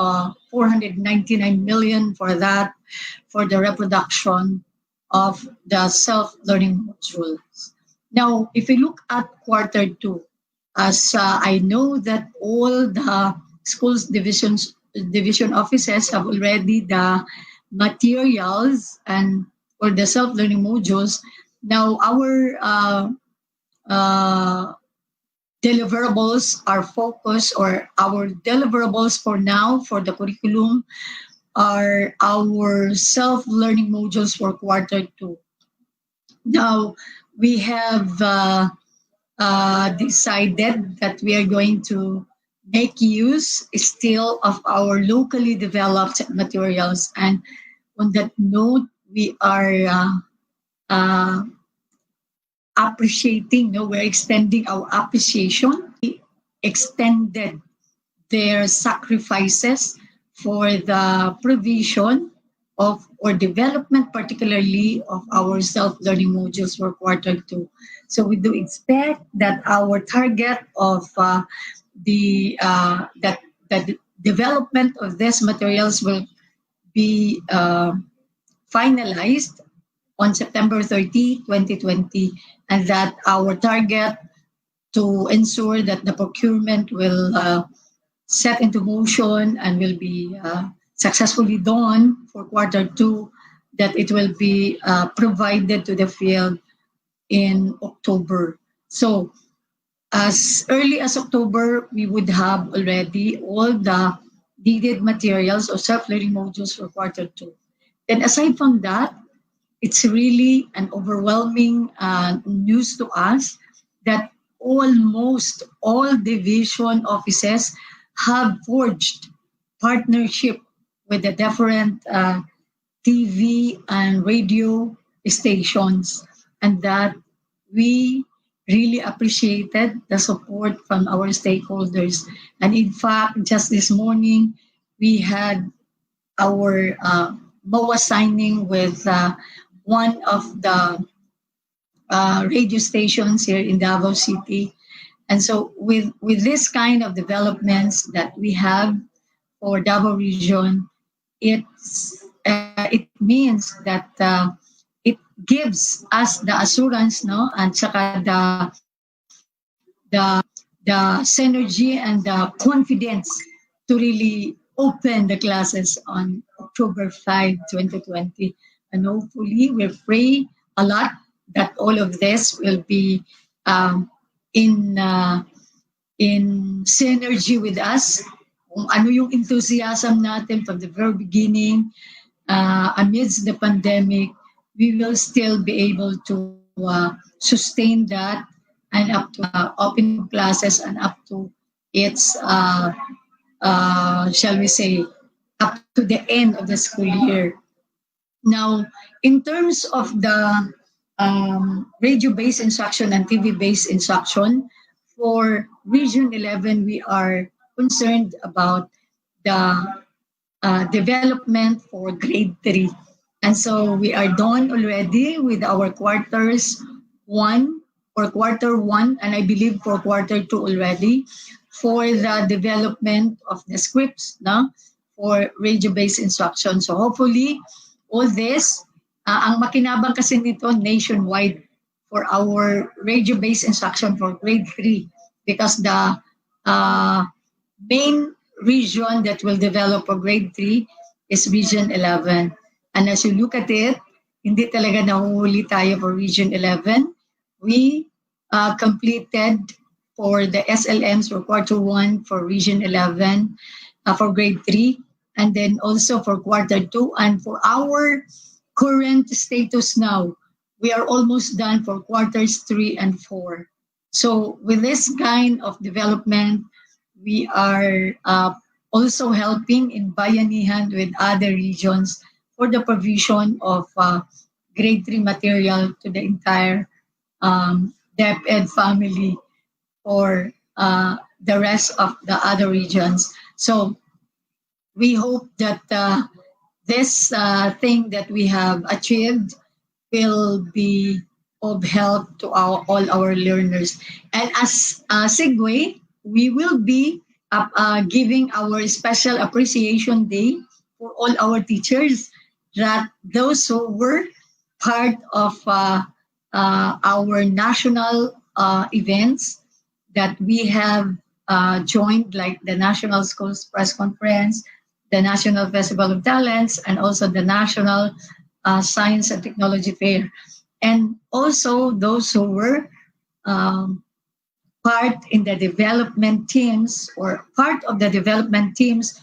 499 million for that, for the reproduction of the self-learning modules. Now, if we look at quarter two, as I know that all the schools division offices have already the materials and for the self-learning modules. Now, our deliverables are focused, or our deliverables for now for the curriculum are our self-learning modules for quarter two. Now, we have decided that we are going to make use still of our locally developed materials. And on that note, we are appreciating, we're extending our appreciation. We extended their sacrifices for the provision of or development, particularly of our self-learning modules for quarter two. So we do expect that our target of that the development of these materials will be finalized on September 30, 2020, and that our target to ensure that the procurement will set into motion and will be successfully done for quarter two, that it will be provided to the field in October. So as early as October, we would have already all the needed materials or self-learning modules for quarter two. Then aside from that, it's really an overwhelming news to us that almost all division offices have forged partnership with the different TV and radio stations, and that we really appreciated the support from our stakeholders. And in fact, just this morning, we had our MOA signing with one of the radio stations here in Davao City. And so with this kind of developments that we have for Davao region, it means that it gives us the assurance, no, and saka the synergy and the confidence to really open the classes on October 5, 2020. And hopefully we pray a lot that all of this will be um, in in synergy with us. Kung ano yung enthusiasm natin from the very beginning, amidst the pandemic, we will still be able to sustain that and up to opening of classes and up to its, shall we say, up to the end of the school year. Now, in terms of the radio-based instruction and TV-based instruction, for Region 11, we are concerned about the development for grade 3. And so we are done already with our quarters 1 for quarter 1, and I believe for quarter 2 already, for the development of the scripts, no, for radio-based instruction. So hopefully, all this, ang makinabang kasi nito nationwide for our radio-based instruction for grade 3, because the main region that will develop for grade 3 is Region 11. And as you look at it, hindi talaga nahuhuli tayo for Region 11. We completed for the SLMs for quarter 1 for Region 11 for grade 3, and then also for quarter 2. And for our current status now, we are almost done for quarters 3 and 4. So with this kind of development, we are also helping in bayanihan with other regions for the provision of grade 3 material to the entire DepEd family for the rest of the other regions. So we hope that this thing that we have achieved will be of help to all our learners. And as a segue, we will be giving our special appreciation day for all our teachers, that those who were part of our national events that we have joined, like the National Schools Press Conference, the National Festival of Talents, and also the National Science and Technology Fair. And also those who were part in the development teams or part of the development teams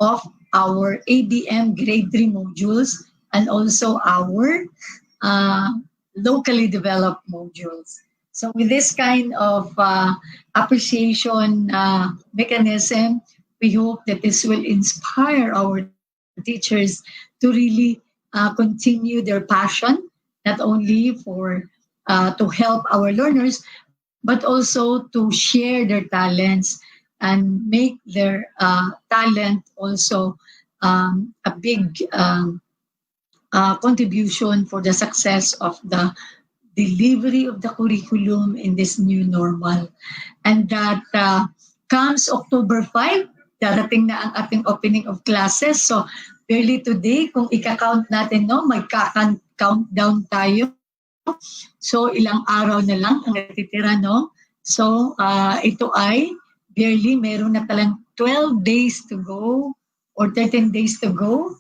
of our ABM grade 3 modules, and also our locally developed modules. So with this kind of appreciation mechanism, we hope that this will inspire our teachers to really continue their passion, not only for to help our learners, but also to share their talents and make their talent also a big contribution for the success of the delivery of the curriculum in this new normal. And that comes October 5, darating na ang ating opening of classes. So, early today, kung ika-count natin, no, magka-countdown tayo. So, ilang araw na lang ang natitira, no? So, ito ay barely meron na talang 12 days to go or 13 days to go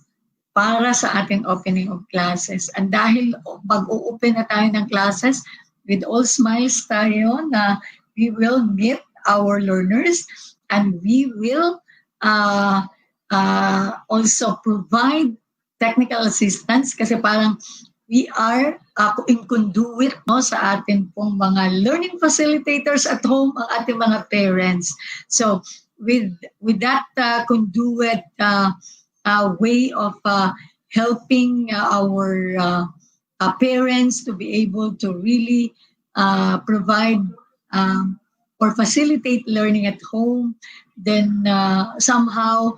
para sa ating opening of classes. And dahil mag-o-open na tayo ng classes, with all smiles tayo na we will meet our learners and we will also provide technical assistance, kasi parang we are in conduit, no, sa atin pong mga learning facilitators at home, ang ating mga parents. So with that conduit way of helping our parents to be able to really provide or facilitate learning at home, then somehow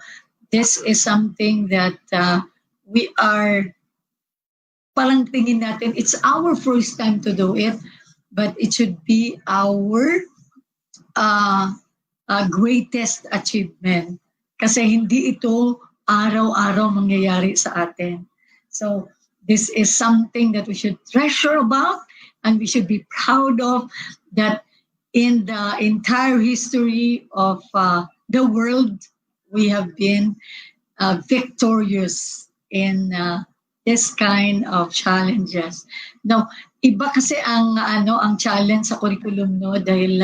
this is something that we are parang tingin natin it's our first time to do it, but it should be our greatest achievement kasi hindi ito araw-araw mangyayari sa atin. So this is something that we should treasure about and we should be proud of, that in the entire history of the world, we have been victorious in this kind of challenges. Now, iba kasi ang challenge sa curriculum, no, dahil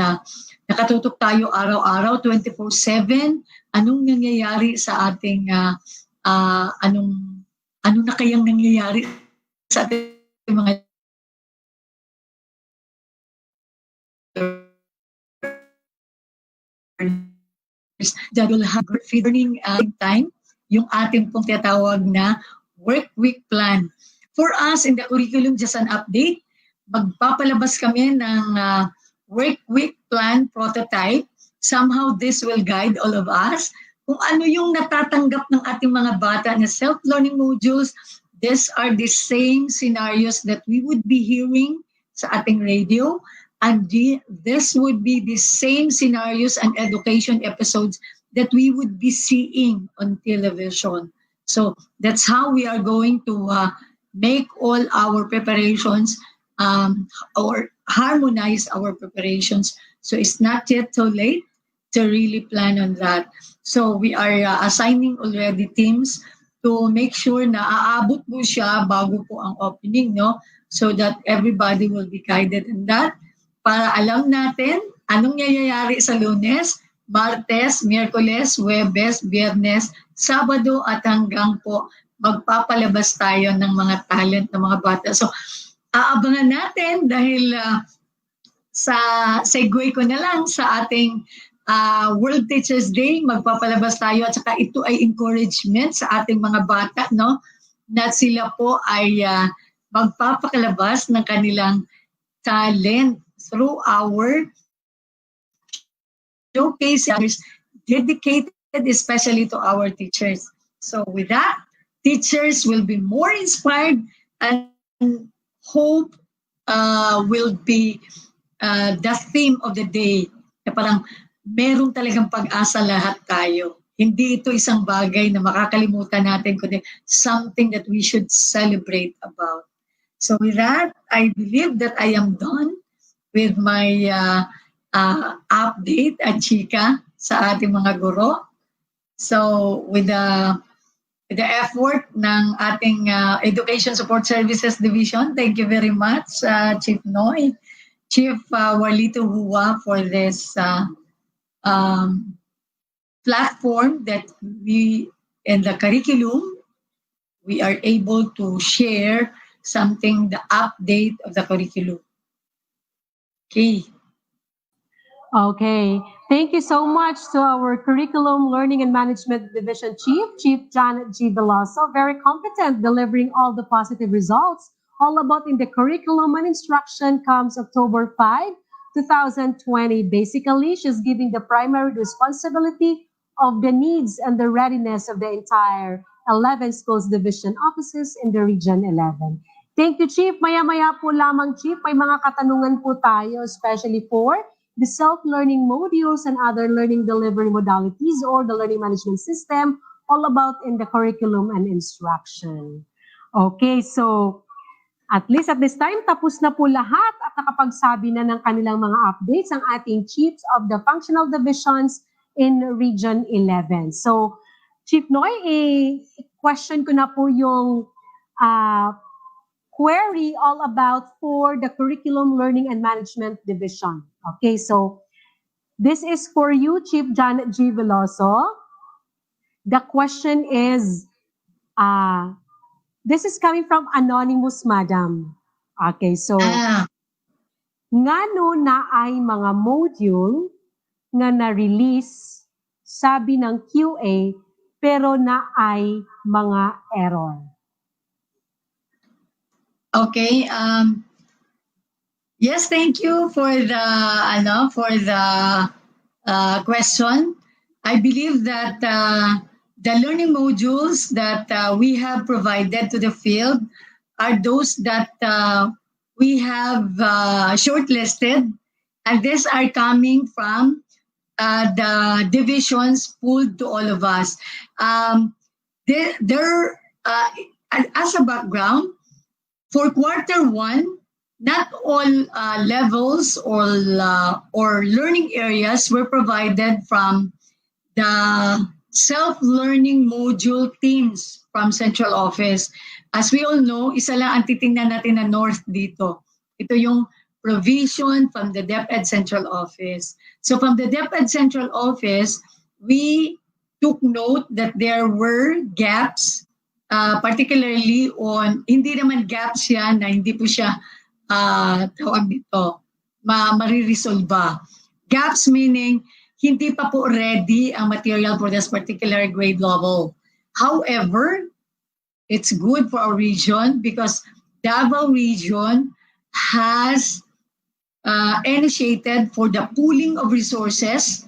nakatutok tayo araw-araw 24/7. Anong nangyayari sa ating ano na kayang nangyayari sa ating mga that will have learning time, yung ating pong tinatawag na work week plan. For us in the curriculum, just an update, magpapalabas kami ng work week plan prototype. Somehow this will guide all of us kung ano yung natatanggap ng ating mga bata na self-learning modules. These are the same scenarios that we would be hearing sa ating radio, and this would be the same scenarios and education episodes that we would be seeing on television. So that's how we are going to make all our preparations or harmonize our preparations. So it's not yet too late to really plan on that. So we are assigning already teams to make sure na aabot po siya bago po ang opening, no? So that everybody will be guided in that, para alam natin anong nangyayari sa Lunes, Martes, Miyerkules, Huwebes, Biyernes, Sabado at hanggang po magpapalabas tayo ng mga talent ng mga bata. So aabangan natin dahil sa segue ko na lang sa ating World Teachers Day, magpapalabas tayo at saka ito ay encouragement sa ating mga bata, no? Na sila po ay magpapakalabas ng kanilang talent through our showcase dedicated especially to our teachers. So with that, teachers will be more inspired and hope will be the theme of the day. Na parang meron talagang pag-asa lahat tayo. Hindi ito isang bagay na makakalimutan natin, kundi something that we should celebrate about. So with that, I believe that I am done with my update at chika sa ating mga guro. So with the effort ng ating Education Support Services Division, thank you very much, Chief Noy, Chief Walito Hua, for this platform that we, in the curriculum, we are able to share something, the update of the curriculum. Okay. Okay. Thank you so much to our Curriculum Learning and Management Division Chief, Chief Janet G. Veloso, very competent, delivering all the positive results. All about in the curriculum and instruction comes October 5, 2020. Basically, she's giving the primary responsibility of the needs and the readiness of the entire 11 schools division offices in the Region 11. Thank you, Chief. Maya-maya po lamang, Chief, may mga katanungan po tayo, especially for the self-learning modules and other learning delivery modalities or the learning management system, all about in the curriculum and instruction. Okay, so at least at this time, tapos na po lahat at nakapagsabi na ng kanilang mga updates ang ating chiefs of the functional divisions in Region 11. So, Chief Noy, question ko na po yung query all about for the Curriculum Learning and Management Division. Okay, so this is for you, Chief Janet G. Veloso. The question is, This is coming from Anonymous, Madam. Okay, so Ah, ngano na ay mga module nga na-release sabi ng QA pero na ay mga error. okay. Yes, thank you for the question. I believe that the learning modules that we have provided to the field are those that we have shortlisted, and these are coming from the divisions pulled to all of us. There, as a background, for quarter one, not all levels or learning areas were provided from the self-learning module teams from central office. As we all know, isa lang ang titingnan natin na north dito. Ito yung provision from the DepEd Central Office. So from the DepEd Central Office, we took note that there were gaps, particularly on, hindi naman gaps yan na hindi po siya tawag dito, mariresolve. Gaps meaning hindi pa po ready ang material for this particular grade level. However, it's good for our region because Davao region has initiated for the pooling of resources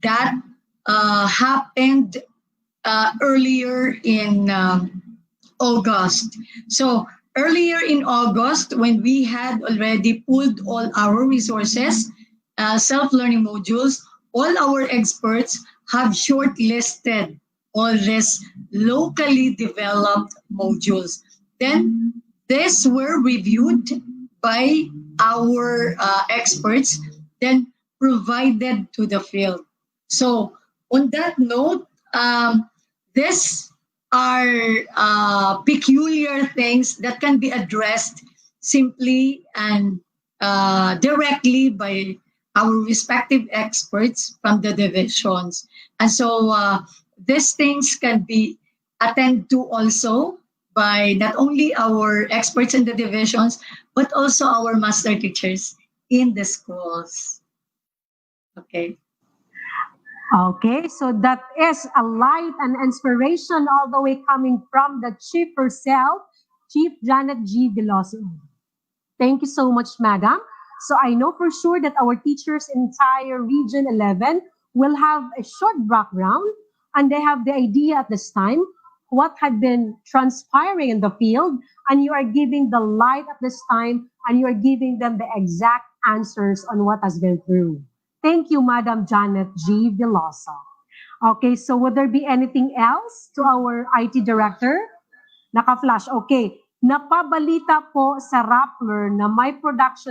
that happened earlier in August. So earlier in August, when we had already pooled all our resources, self-learning modules, all our experts have shortlisted all these locally developed modules. Then these were reviewed by our experts, then provided to the field. So on that note, these are peculiar things that can be addressed simply and directly by our respective experts from the divisions. And so these things can be attended to also by not only our experts in the divisions, but also our master teachers in the schools. Okay. Okay, so that is a light and inspiration all the way coming from the chief herself, Chief Janet G. Veloso. Thank you so much, Madam. So I know for sure that our teachers in entire Region 11 will have a short background and they have the idea at this time what had been transpiring in the field, and you are giving the light at this time and you are giving them the exact answers on what has been through. Thank you, Madam Janet G. Veloso. Okay, so would there be anything else to our IT Director? Naka-flash. Okay, napabalita po sa Rappler na may production